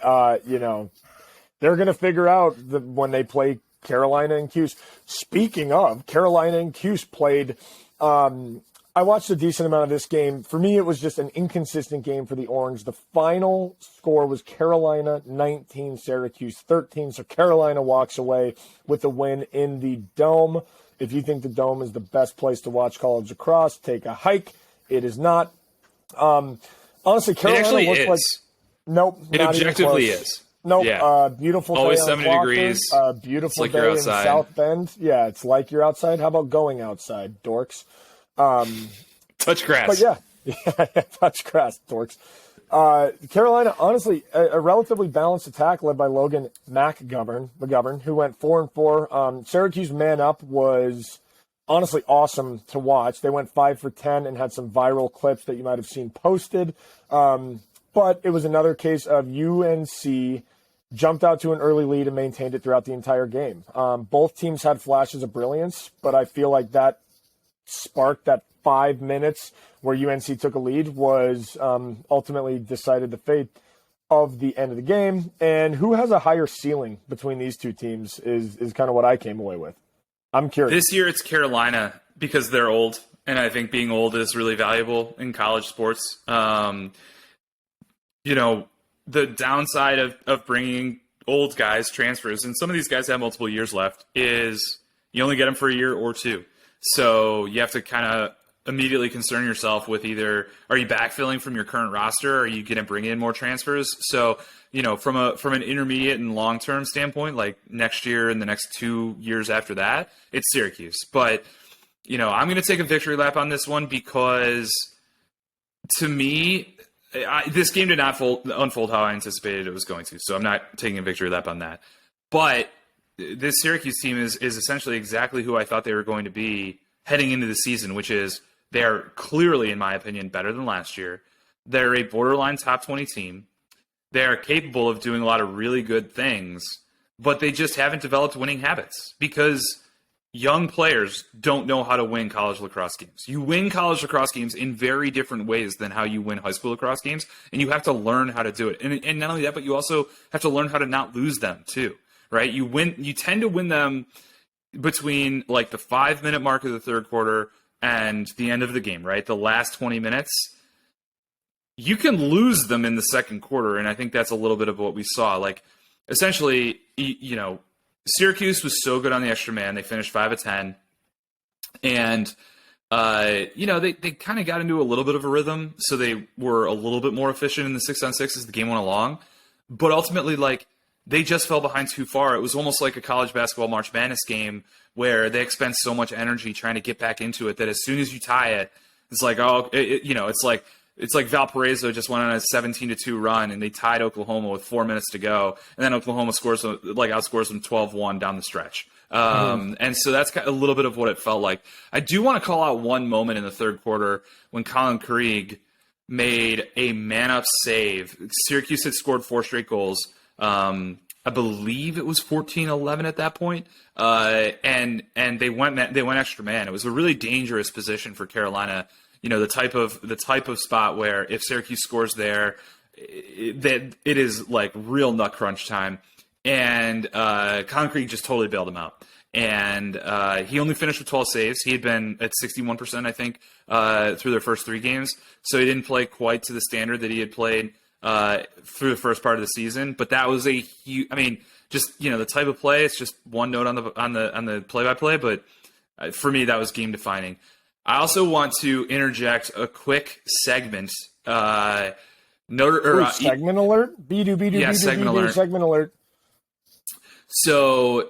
they're going to figure out when they play Carolina and Cuse. Speaking of, Carolina and Cuse played. I watched a decent amount of this game. For me, it was just an inconsistent game for the Orange. The final score was Carolina 19, Syracuse 13. So Carolina walks away with the win in the Dome. If you think the Dome is the best place to watch college lacrosse, take a hike. It is not. Honestly, Carolina looks like. Nope. It objectively is. Nope. Yeah. Beautiful Always day on 70 degrees. Beautiful like day in South Bend. Yeah, it's like you're outside. How about going outside, dorks? Touch grass. But yeah, touch grass, dorks. Carolina, honestly, a relatively balanced attack led by Logan McGovern, who went 4-4. Syracuse man up was honestly awesome to watch. They went 5 for 10 and had some viral clips that you might have seen posted. But it was another case of UNC jumped out to an early lead and maintained it throughout the entire game. Both teams had flashes of brilliance, but I feel like that spark, that 5 minutes where UNC took a lead, was ultimately decided the fate of the end of the game. And who has a higher ceiling between these two teams is kind of what I came away with. I'm curious. This year it's Carolina because they're old, and I think being old is really valuable in college sports. The downside of bringing old guys, transfers, and some of these guys have multiple years left, is you only get them for a year or two. So you have to kind of immediately concern yourself with either, are you backfilling from your current roster, or are you going to bring in more transfers? So, from an intermediate and long-term standpoint, like next year and the next 2 years after that, it's Syracuse. But, I'm going to take a victory lap on this one because, to me, this game did not unfold how I anticipated it was going to. So I'm not taking a victory lap on that. But this Syracuse team is essentially exactly who I thought they were going to be heading into the season, which is they are clearly, in my opinion, better than last year. They're a borderline top 20 team. They are capable of doing a lot of really good things, but they just haven't developed winning habits because young players don't know how to win college lacrosse games. You win college lacrosse games in very different ways than how you win high school lacrosse games, and you have to learn how to do it. And not only that, but you also have to learn how to not lose them too, right? You tend to win them between like the 5-minute mark of the third quarter and the end of the game, right? The last 20 minutes. You can lose them in the second quarter, and I think that's a little bit of what we saw. Like, essentially, Syracuse was so good on the extra man. They finished 5 of 10. And, they kind of got into a little bit of a rhythm. So they were a little bit more efficient in the 6-on-6 as the game went along. But ultimately, they just fell behind too far. It was almost like a college basketball March Madness game where they expend so much energy trying to get back into it that as soon as you tie it, it's like, it's like Valparaiso just went on a 17-2 run, and they tied Oklahoma with 4 minutes to go, and then Oklahoma outscores them 12-1 down the stretch. And so that's a little bit of what it felt like. I do want to call out one moment in the third quarter when Colin Krieg made a man-up save. Syracuse had scored 4 straight goals. I believe it was 14-11 at that point, and they went extra man. It was a really dangerous position for Carolina. The type of spot where if Syracuse scores there, it is like real nut crunch time. And Colin Krieg just totally bailed him out. And he only finished with 12 saves. He had been at 61%, I think, through their first 3 games. So he didn't play quite to the standard that he had played through the first part of the season. But that was a huge. I mean, just the type of play. It's just one note on the play-by-play. But for me, that was game defining. I also want to interject a quick segment. Segment alert? Segment alert. Segment alert. So,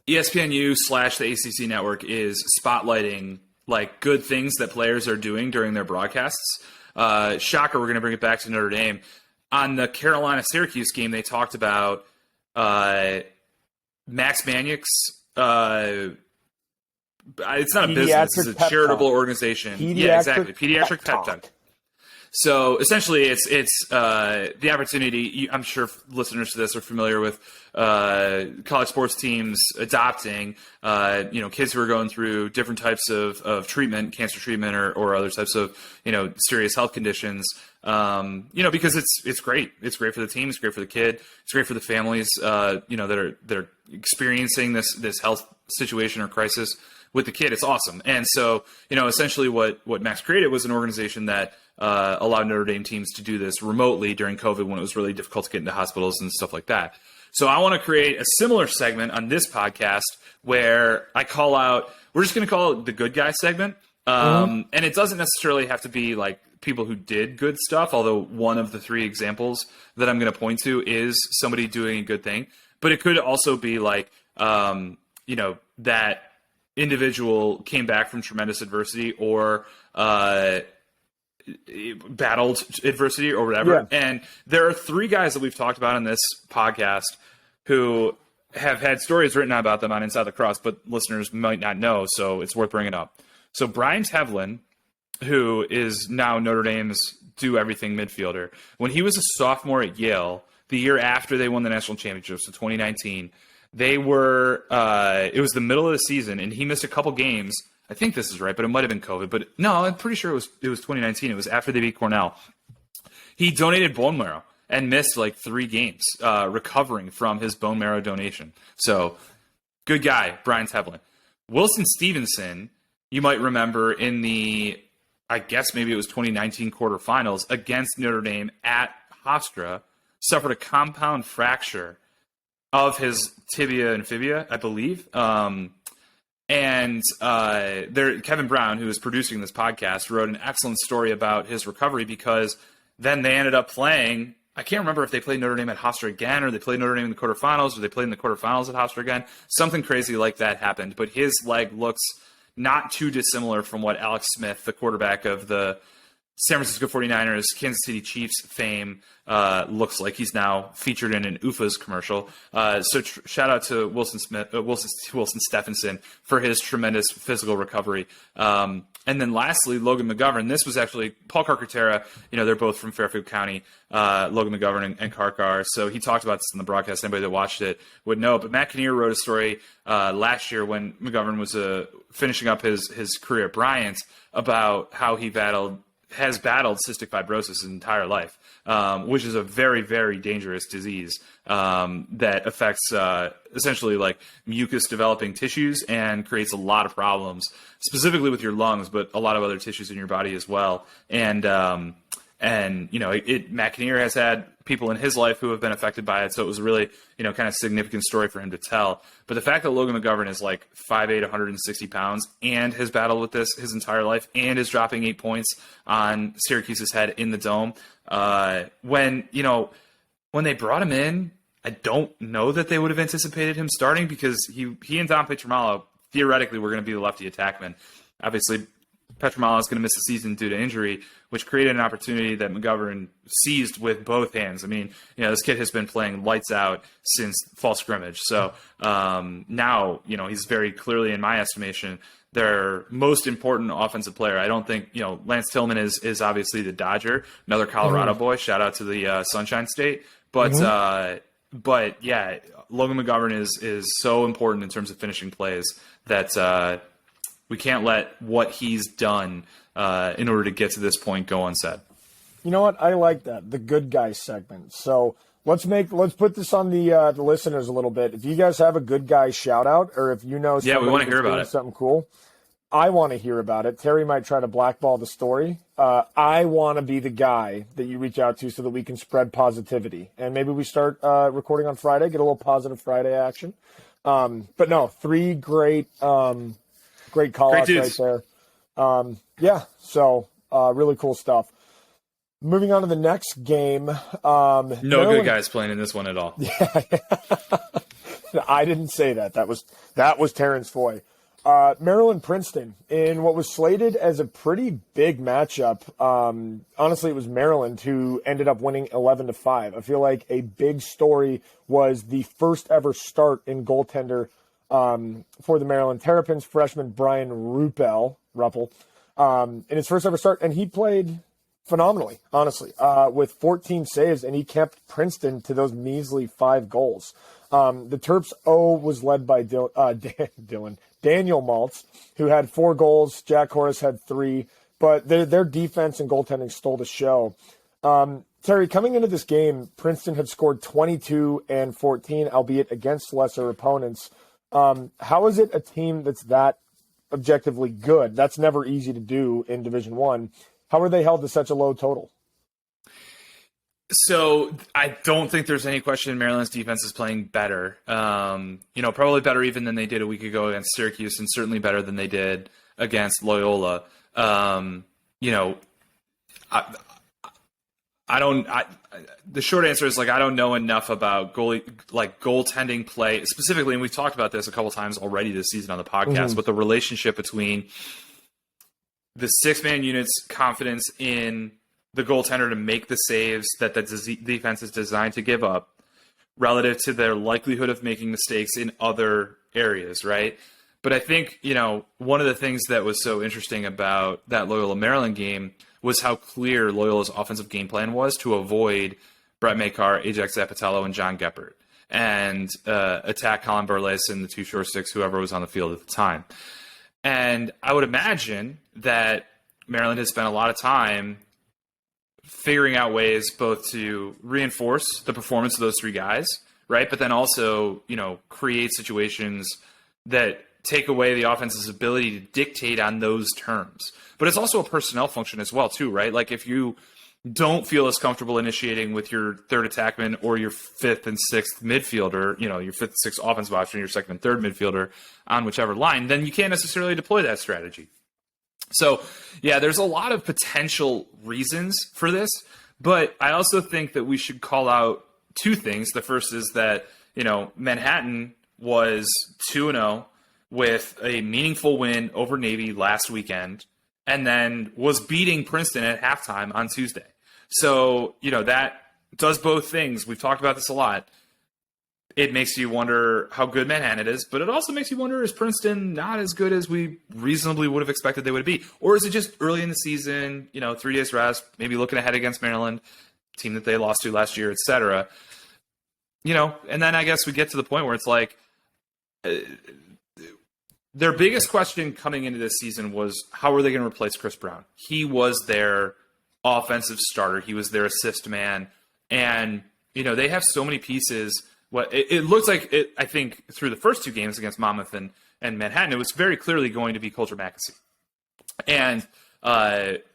ESPNU / the ACC network is spotlighting like good things that players are doing during their broadcasts. Shocker, we're going to bring it back to Notre Dame. On the Carolina-Syracuse game, they talked about Max Maniak's. It's not a business; it's a charitable organization. Yeah, exactly. Pediatric pep talk. So essentially, it's the opportunity. I'm sure listeners to this are familiar with college sports teams adopting, kids who are going through different types of treatment, cancer treatment, or other types of serious health conditions. Because it's great. It's great for the team. It's great for the kid. It's great for the families. That are experiencing this health situation or crisis with the kid. It's awesome. And so, essentially what Max created was an organization that allowed Notre Dame teams to do this remotely during COVID when it was really difficult to get into hospitals and stuff like that. So I want to create a similar segment on this podcast where I call out, we're just going to call it the good guy segment. And it doesn't necessarily have to be like people who did good stuff, although one of the three examples that I'm going to point to is somebody doing a good thing. But it could also be like, that individual came back from tremendous adversity or battled adversity or whatever. Yeah. And there are three guys that we've talked about on this podcast who have had stories written about them on Inside Lacrosse, but listeners might not know, so it's worth bringing up. So Brian Tevlin, who is now Notre Dame's do-everything midfielder, when he was a sophomore at Yale, the year after they won the national championship, so 2019, they were it was the middle of the season, and he missed a couple games. I think this is right, but it might have been COVID. But no, I'm pretty sure it was 2019. It was after they beat Cornell. He donated bone marrow and missed like 3 games recovering from his bone marrow donation. So good guy, Brian Tevlin. Wilson Stevenson, you might remember in the, I guess maybe it was 2019 quarterfinals against Notre Dame at Hofstra, suffered a compound fracture of his tibia and fibia, I believe. Kevin Brown, who is producing this podcast, wrote an excellent story about his recovery because then they ended up playing. I can't remember if they played Notre Dame at Hofstra again, or they played Notre Dame in the quarterfinals, or they played in the quarterfinals at Hofstra again. Something crazy like that happened, but his leg looks not too dissimilar from what Alex Smith, the quarterback of the San Francisco 49ers, Kansas City Chiefs fame, looks like. He's now featured in an UFA's commercial. Shout out to Wilson Stephenson for his tremendous physical recovery. And then lastly, Logan McGovern. This was actually Paul Carcaterra. They're both from Fairfield County, Logan McGovern and Carcar. So he talked about this in the broadcast. Anybody that watched it would know. But Matt Kinnear wrote a story last year when McGovern was finishing up his career at Bryant about how he has battled cystic fibrosis his entire life, which is a very, very dangerous disease that affects essentially like mucus developing tissues and creates a lot of problems, specifically with your lungs, but a lot of other tissues in your body as well. And Matt Kinnear has had people in his life who have been affected by it, so it was a really, kind of significant story for him to tell. But the fact that Logan McGovern is like 5'8", 160 pounds, and has battled with this his entire life, and is dropping 8 points on Syracuse's head in the Dome, when they brought him in, I don't know that they would have anticipated him starting because he and Dom Petromalo theoretically were going to be the lefty attackman. Obviously, Petromalo is going to miss the season due to injury, which created an opportunity that McGovern seized with both hands. I mean, this kid has been playing lights out since fall scrimmage. So now, he's very clearly, in my estimation, their most important offensive player. I don't think, Lance Tillman is obviously the Dodger, another Colorado boy. Shout out to the Sunshine State. But yeah, Logan McGovern is so important in terms of finishing plays that we can't let what he's done in order to get to this point go unsaid. You know what? I like that, the good guy segment. So let's put this on the listeners a little bit. If you guys have a good guy shout out, or if we want to hear about it. Something cool, I want to hear about it. Terry might try to blackball the story. I want to be the guy that you reach out to so that we can spread positivity. And maybe we start recording on Friday, get a little positive Friday action. But no, 3 great call-outs right there. Really cool stuff. Moving on to the next game. No good guys playing in this one at all. Yeah. I didn't say that. That was Terrence Foy. Maryland Princeton in what was slated as a pretty big matchup. Honestly, it was Maryland who ended up winning 11-5. I feel like a big story was the first ever start in goaltender for the Maryland Terrapins, freshman Brian Ruppel, in his first ever start, and he played phenomenally, honestly, with 14 saves, and he kept Princeton to those measly 5 goals. The Terps O was led by Daniel Maltz, who had 4 goals. Jack Horace had 3, but their defense and goaltending stole the show. Terry, coming into this game, Princeton had scored 22 and 14, albeit against lesser opponents. How is it a team that's that objectively good? That's never easy to do in Division I. How are they held to such a low total? So I don't think there's any question Maryland's defense is playing better. Probably better even than they did a week ago against Syracuse, and certainly better than they did against Loyola. The short answer is I don't know enough about goaltending play specifically, and we've talked about this a couple times already this season on the podcast, but the relationship between the 6-man unit's confidence in the goaltender to make the saves that the defense is designed to give up relative to their likelihood of making mistakes in other areas, right? But I think, one of the things that was so interesting about that Loyola Maryland game was how clear Loyola's offensive game plan was to avoid Brett Makar, Ajax Zapatello, and John Geppert, and attack Colin Burles and the 2 short sticks, whoever was on the field at the time. And I would imagine that Maryland has spent a lot of time figuring out ways both to reinforce the performance of those 3 guys, right? But then also, create situations that take away the offense's ability to dictate on those terms. But it's also a personnel function as well, too, right? If you don't feel as comfortable initiating with your 3rd attackman or your 5th and 6th midfielder, your 5th and 6th offensive option, your 2nd and 3rd midfielder on whichever line, then you can't necessarily deploy that strategy. So, yeah, there's a lot of potential reasons for this, but I also think that we should call out 2 things. The first is that, Manhattan was 2-0 with a meaningful win over Navy last weekend, and then was beating Princeton at halftime on Tuesday. So, that does both things. We've talked about this a lot. It makes you wonder how good Manhattan is, but it also makes you wonder, is Princeton not as good as we reasonably would have expected they would be? Or is it just early in the season, 3 days rest, maybe looking ahead against Maryland, team that they lost to last year, et cetera. And then I guess we get to the point where it's their biggest question coming into this season was, how are they going to replace Chris Brown? He was their offensive starter. He was their assist man. And, they have so many pieces. It looks like it, I think, through the first 2 games against Monmouth and Manhattan, it was very clearly going to be Coulter Mackesy. And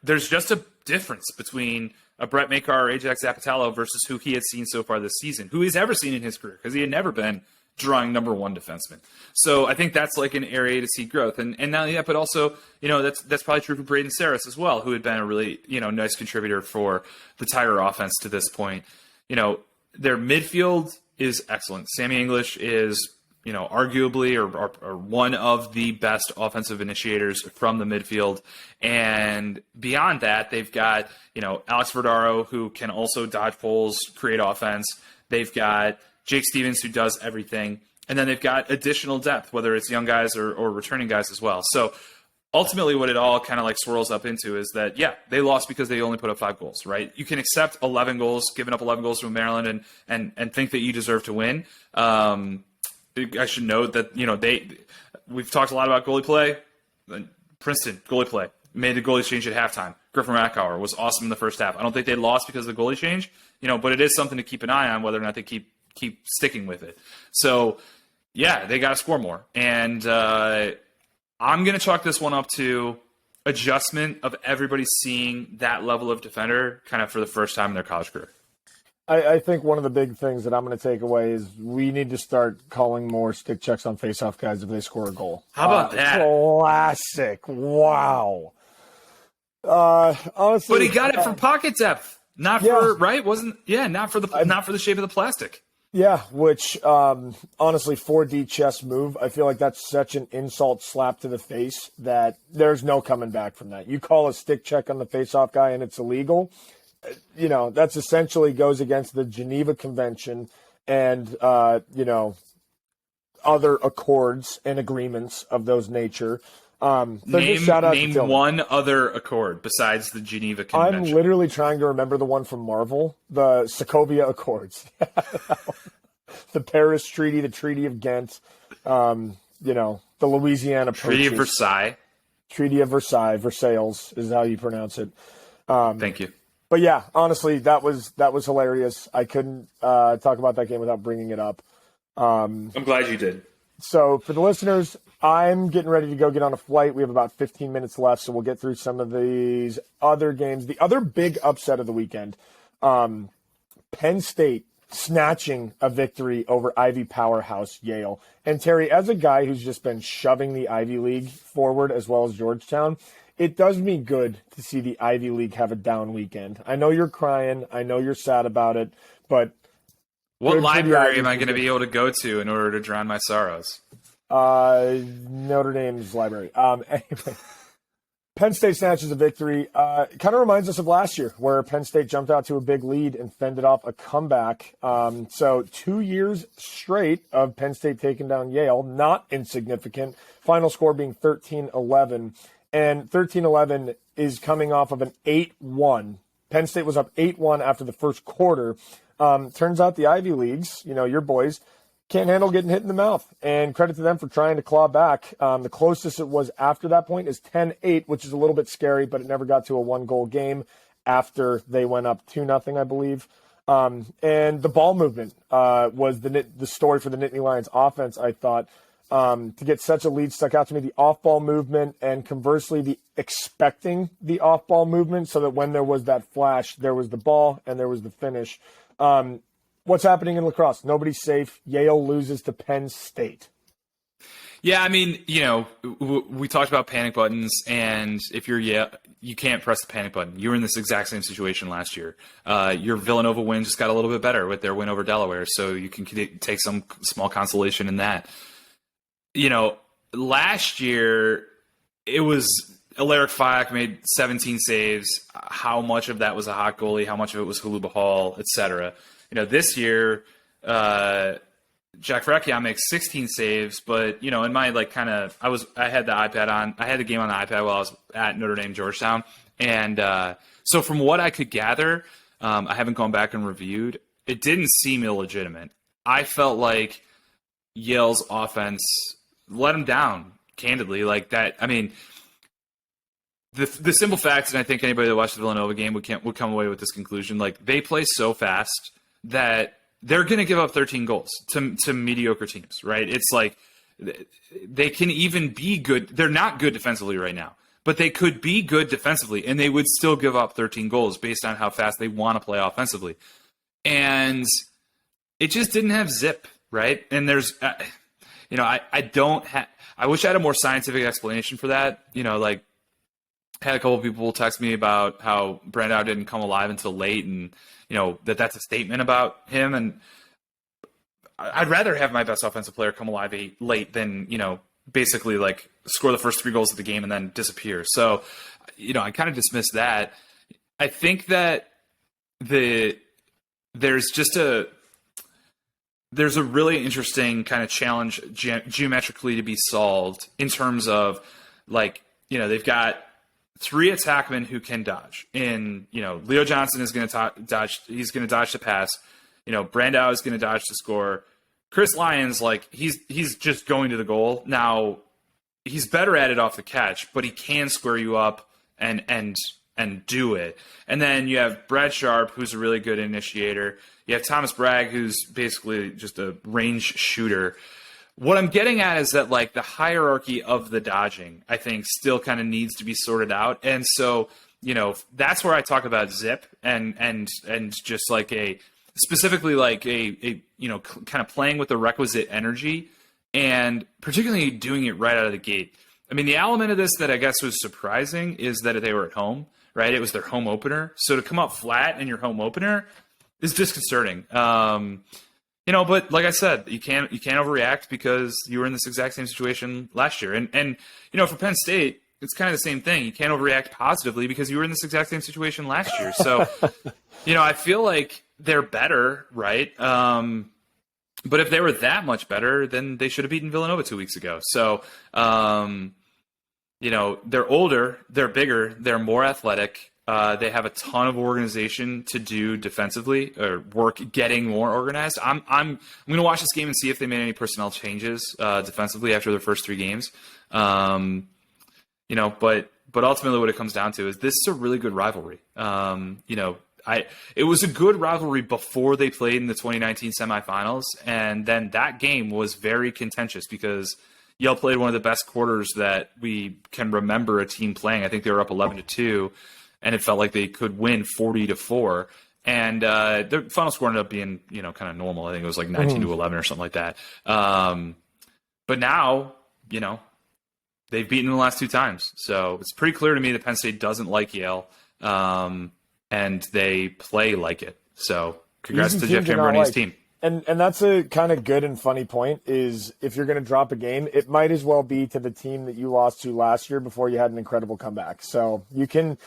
there's just a difference between a Brett Makar or Ajax Zapatello versus who he had seen so far this season, who he's ever seen in his career, because he had never been drawing number 1 defenseman. So I think that's an area to see growth. And not only that, but also, that's probably true for Braden Saris as well, who had been a really, nice contributor for the Tiger offense to this point. Their midfield is excellent. Sammy English is, arguably or one of the best offensive initiators from the midfield. And beyond that, they've got, Alex Verdaro, who can also dodge poles, create offense. They've got Jake Stevens, who does everything. And then they've got additional depth, whether it's young guys or returning guys as well. So ultimately what it all kind of swirls up into is that, yeah, they lost because they only put up 5 goals, right? You can accept 11 goals, giving up 11 goals to Maryland and think that you deserve to win. I should note that, we've talked a lot about goalie play. Princeton, goalie play, made the goalie change at halftime. Griffin Rackauer was awesome in the first half. I don't think they lost because of the goalie change, but it is something to keep an eye on whether or not they keep sticking with it. So, yeah, they got to score more. And I'm going to chalk this one up to adjustment of everybody seeing that level of defender kind of for the first time in their college career. I think one of the big things that I'm going to take away is we need to start calling more stick checks on faceoff guys if they score a goal. How about that? Classic. Wow. Honestly, but he got it from pocket depth, not for right. Not for the shape of the plastic. Yeah, which honestly, 4D chess move, I feel like that's such an insult slap to the face that there's no coming back from that. You call a stick check on the face-off guy and it's illegal. That's essentially goes against the Geneva Convention and, other accords and agreements of those nature. Name one other accord besides the Geneva Convention. I'm literally trying to remember the one from Marvel, the Sokovia Accords. The Paris Treaty, the Treaty of Ghent, the Louisiana Treaty of Versailles. Treaty of Versailles. Versailles is how you pronounce it. Thank you. But yeah, honestly, that was hilarious. I couldn't talk about that game without bringing it up. I'm glad you did. So for the listeners, I'm getting ready to go get on a flight. We have about 15 minutes left, so we'll get through some of these other games. The other big upset of the weekend, Penn State snatching a victory over Ivy powerhouse Yale. And Terry, as a guy who's just been shoving the Ivy League forward as well as Georgetown, it does me good to see the Ivy League have a down weekend. I know you're crying. I know you're sad about it, but what library am I going to be able to go to in order to drown my sorrows? Notre Dame's library. Anyway, Penn State snatches a victory. It kind of reminds us of last year where Penn State jumped out to a big lead and fended off a comeback. So 2 years straight of Penn State taking down Yale, not insignificant. Final score being 13-11. And 13-11 is coming off of an 8-1. Penn State was up 8-1 after the first quarter. Turns out the Ivy Leagues, your boys, can't handle getting hit in the mouth. And credit to them for trying to claw back. The closest it was after that point is 10-8, which is a little bit scary, but it never got to a one-goal game after they went up 2-0, I believe. And the ball movement was the story for the Nittany Lions offense, I thought. To get such a lead stuck out to me, the off-ball movement and conversely the expecting the off-ball movement so that when there was that flash, there was the ball and there was the finish. What's happening in lacrosse? Nobody's safe. Yale loses to Penn State. Yeah, I mean, we talked about panic buttons, and if you're Yale, you can't press the panic button. You were in this exact same situation last year. Your Villanova win just got a little bit better with their win over Delaware, so you can take some small consolation in that. Last year, it was Alaric Fyack made 17 saves. How much of that was a hot goalie? How much of it was Haluba Hall, etc.? This year, Jack Verrecchia makes 16 saves, but, in my, I had the iPad on. I had the game on the iPad while I was at Notre Dame, Georgetown. And so from what I could gather, I haven't gone back and reviewed, it didn't seem illegitimate. I felt like Yale's offense let him down, candidly. Like that, I mean, the simple facts, and I think anybody that watched the Villanova game would come away with this conclusion, like they play so fast that they're going to give up 13 goals to mediocre teams, right? It's like they can even be good. They're not good defensively right now, but they could be good defensively, and they would still give up 13 goals based on how fast they want to play offensively. And it just didn't have zip, right? And there's, I wish I had a more scientific explanation for that. Had a couple of people text me about how Brandau didn't come alive until late, and that's a statement about him. And I'd rather have my best offensive player come alive late than basically like score the first 3 goals of the game and then disappear. So I kind of dismiss that. I think that there's a really interesting kind of challenge geometrically to be solved in terms of they've got 3 attackmen who can dodge. And, Leo Johnson is going to dodge. He's going to dodge the pass. Brandau is going to dodge the score. Chris Lyons, he's just going to the goal. Now, he's better at it off the catch, but he can square you up and do it. And then you have Brad Sharp, who's a really good initiator. You have Thomas Bragg, who's basically just a range shooter. What I'm getting at is that the hierarchy of the dodging, I think, still kind of needs to be sorted out. And so, that's where I talk about zip and just specifically kind of playing with the requisite energy and particularly doing it right out of the gate. I mean, the element of this that I guess was surprising is that they were at home, right? It was their home opener. So to come up flat in your home opener is disconcerting. But like I said, you can't overreact because you were in this exact same situation last year. And for Penn State, it's kind of the same thing. You can't overreact positively because you were in this exact same situation last year. So, I feel like they're better, right? But if they were that much better, then they should have beaten Villanova 2 weeks ago. So, they're older, they're bigger, they're more athletic. They have a ton of organization to do defensively or work getting more organized. I'm going to watch this game and see if they made any personnel changes defensively after their first 3 games. But ultimately what it comes down to is this is a really good rivalry. It was a good rivalry before they played in the 2019 semifinals, and then that game was very contentious because Yale played one of the best quarters that we can remember a team playing. I think they were up 11-2. And it felt like they could win 40-4. And the final score ended up being, kind of normal. I think it was like 19-11 or something like that. But now, they've beaten them the last 2 times. So it's pretty clear to me that Penn State doesn't like Yale, and they play like it. So congrats to Jeff Cameron and his team. And that's a kind of good and funny point is if you're going to drop a game, it might as well be to the team that you lost to last year before you had an incredible comeback. So you can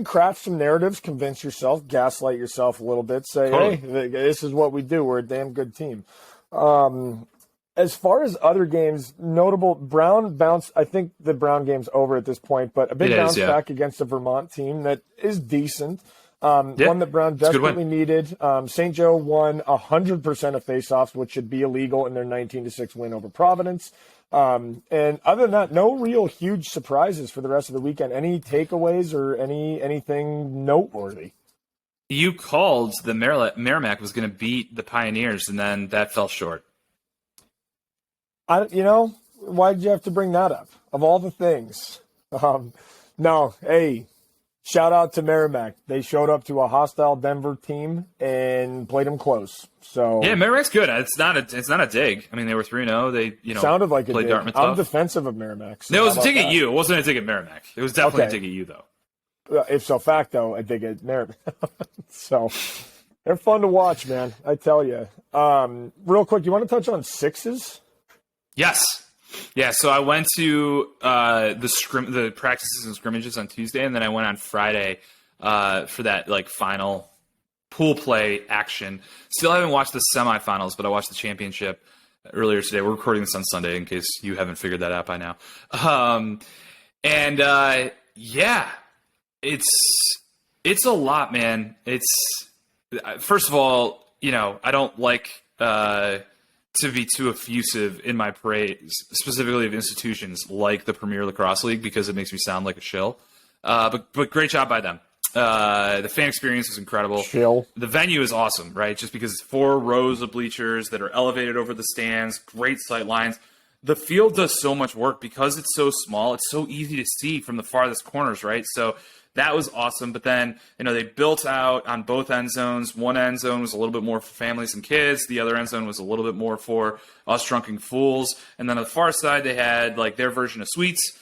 craft some narratives, convince yourself, gaslight yourself a little bit, say, totally. Hey, this is what we do. We're a damn good team. As far as other games, notable Brown bounce. I think the Brown game's over at this point, but a big bounce back against a Vermont team that is decent. One that Brown desperately needed. St. Joe won 100% of faceoffs, which should be illegal in their 19-6 win over Providence. And other than that, no real huge surprises for the rest of the weekend. Any takeaways or anything noteworthy? You called the Merrimack was going to beat the Pioneers, and then that fell short. Why did you have to bring that up? Of all the things. No, hey. Shout out to Merrimack. They showed up to a hostile Denver team and played them close. So yeah, Merrimack's good. It's not a dig. I mean, they were 3-0. They sounded like played a dig. Dartmouth I'm tough. Defensive of Merrimack. So no, it was a dig at you. It wasn't a dig at Merrimack. It was definitely a dig at you, though. If so facto, a dig at Merrimack. So they're fun to watch, man. I tell you. Real quick, you want to touch on sixes? Yes. Yeah, so I went to the practices and scrimmages on Tuesday, and then I went on Friday for that final pool play action. Still haven't watched the semifinals, but I watched the championship earlier today. We're recording this on Sunday, in case you haven't figured that out by now. It's a lot, man. It's first of all, I don't like to be too effusive in my praise, specifically of institutions like the Premier Lacrosse League, because it makes me sound like a shill. But great job by them. The fan experience was incredible. Shill. The venue is awesome, right? Just because it's 4 rows of bleachers that are elevated over the stands, great sight lines. The field does so much work because it's so small. It's so easy to see from the farthest corners, right? So that was awesome. But then, they built out on both end zones. One end zone was a little bit more for families and kids. The other end zone was a little bit more for us drunken fools. And then on the far side, they had their version of suites,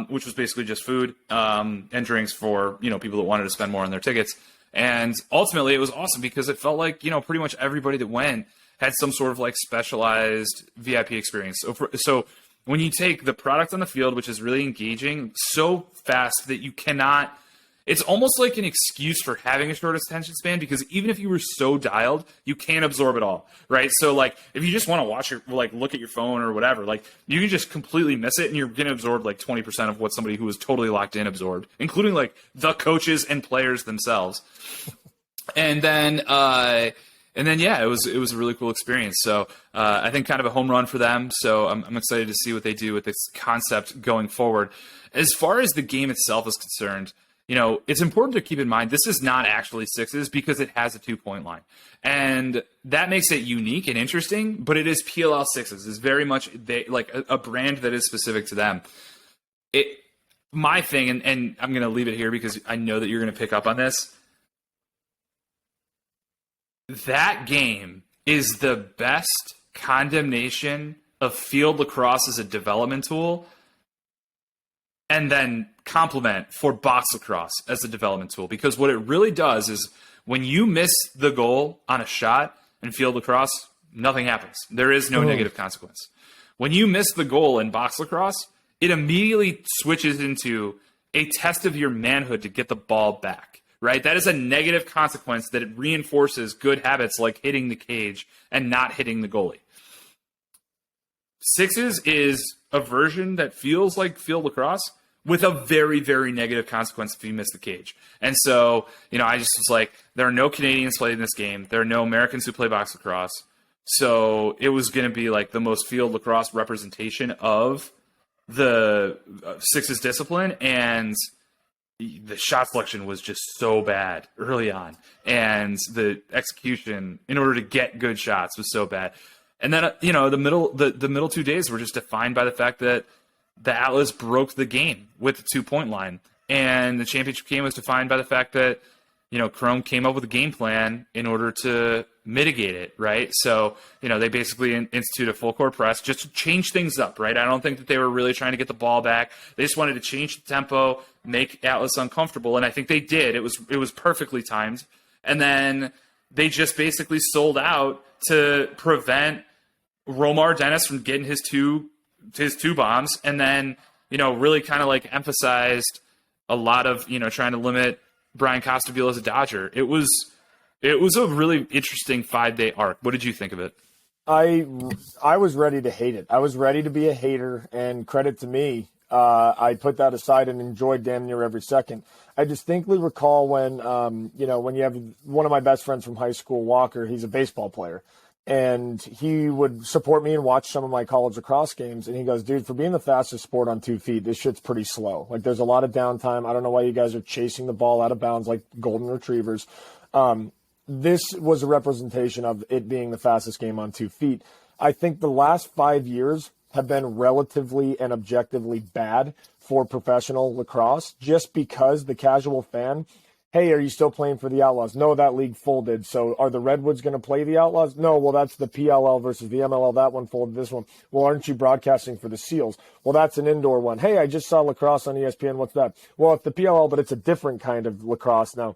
which was basically just food and drinks for, people that wanted to spend more on their tickets. And ultimately, it was awesome because it felt like, pretty much everybody that went had some sort of specialized VIP experience. So when you take the product on the field, which is really engaging, so fast that you cannot. It's almost like an excuse for having a short attention span, because even if you were so dialed, you can't absorb it all, right? So, if you just want to watch your, look at your phone or whatever, you can just completely miss it, and you're going to absorb 20% of what somebody who was totally locked in absorbed, including the coaches and players themselves. And then, yeah, it was a really cool experience. So I think kind of a home run for them. So I'm excited to see what they do with this concept going forward. As far as the game itself is concerned, it's important to keep in mind this is not actually sixes because it has a 2-point line. And that makes it unique and interesting, but it is PLL sixes. It's very much a brand that is specific to them. My thing, and I'm going to leave it here because I know that you're going to pick up on this. That game is the best condemnation of field lacrosse as a development tool, and then complement for box lacrosse as a development tool. Because what it really does is when you miss the goal on a shot in field lacrosse, Nothing happens. There is no negative consequence. When you miss the goal in box lacrosse, it immediately switches into a test of your manhood to get the ball back, right? That is a negative consequence that it reinforces good habits like hitting the cage and not hitting the goalie. Sixes is a version that feels like field lacrosse with a very, very negative consequence if you miss the cage. And so, I just was like, there are no Canadians playing this game. There are no Americans who play box lacrosse. So it was going to be like the most field lacrosse representation of the sixes discipline. And the shot selection was just so bad early on. And the execution in order to get good shots was so bad. And then, the middle 2 days were just defined by the fact that the Atlas broke the game with the 2-point line. And the championship game was defined by the fact that, Chrome came up with a game plan in order to mitigate it, right? So, they basically instituted a full court press just to change things up, right? I don't think that they were really trying to get the ball back. They just wanted to change the tempo, make Atlas uncomfortable, and I think they did. It was perfectly timed. And then they just basically sold out to prevent Romar Dennis from getting his two bombs, and then, really kind of like emphasized a lot of, trying to limit Brian Costabile as a Dodger. It was a really interesting 5-day arc. What did you think of it? I was ready to hate it. I was ready to be a hater, and credit to me, I put that aside and enjoyed damn near every second. I distinctly recall when you have one of my best friends from high school, Walker, he's a baseball player. And he would support me and watch some of my college lacrosse games. And he goes, dude, for being the fastest sport on 2 feet, this shit's pretty slow. Like, there's a lot of downtime. I don't know why you guys are chasing the ball out of bounds like golden retrievers. This was a representation of it being the fastest game on 2 feet. I think the last 5 years have been relatively and objectively bad for professional lacrosse just because the casual fan, hey, are you still playing for the Outlaws? No, that league folded. So are the Redwoods going to play the Outlaws? No, well, that's the PLL versus the MLL. That one folded, this one. Well, aren't you broadcasting for the Seals? Well, that's an indoor one. Hey, I just saw lacrosse on ESPN. What's that? Well, it's the PLL, but it's a different kind of lacrosse now.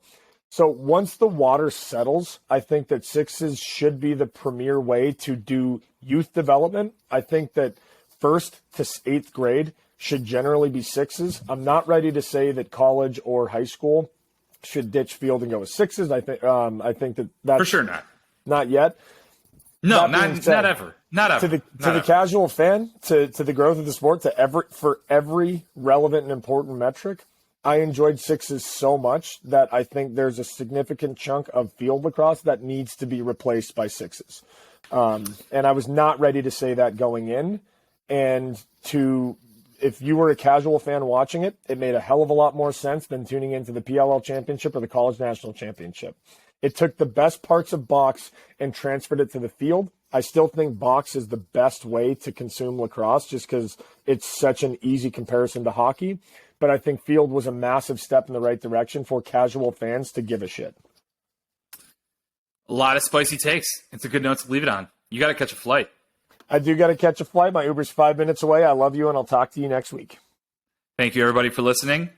So once the water settles, I think that sixes should be the premier way to do youth development. I think that 1st to 8th grade should generally be sixes. I'm not ready to say that college or high school should ditch field and go with sixes. I think that's for sure not yet. No, not ever. Not ever. To the casual fan, to the growth of the sport, for every relevant and important metric, I enjoyed sixes so much that I think there's a significant chunk of field lacrosse that needs to be replaced by sixes. And I was not ready to say that going in. And if you were a casual fan watching it, it made a hell of a lot more sense than tuning into the PLL Championship or the College National Championship. It took the best parts of box and transferred it to the field. I still think box is the best way to consume lacrosse just because it's such an easy comparison to hockey. But I think field was a massive step in the right direction for casual fans to give a shit. A lot of spicy takes. It's a good note to leave it on. You got to catch a flight. I do got to catch a flight. My Uber's 5 minutes away. I love you, and I'll talk to you next week. Thank you, everybody, for listening.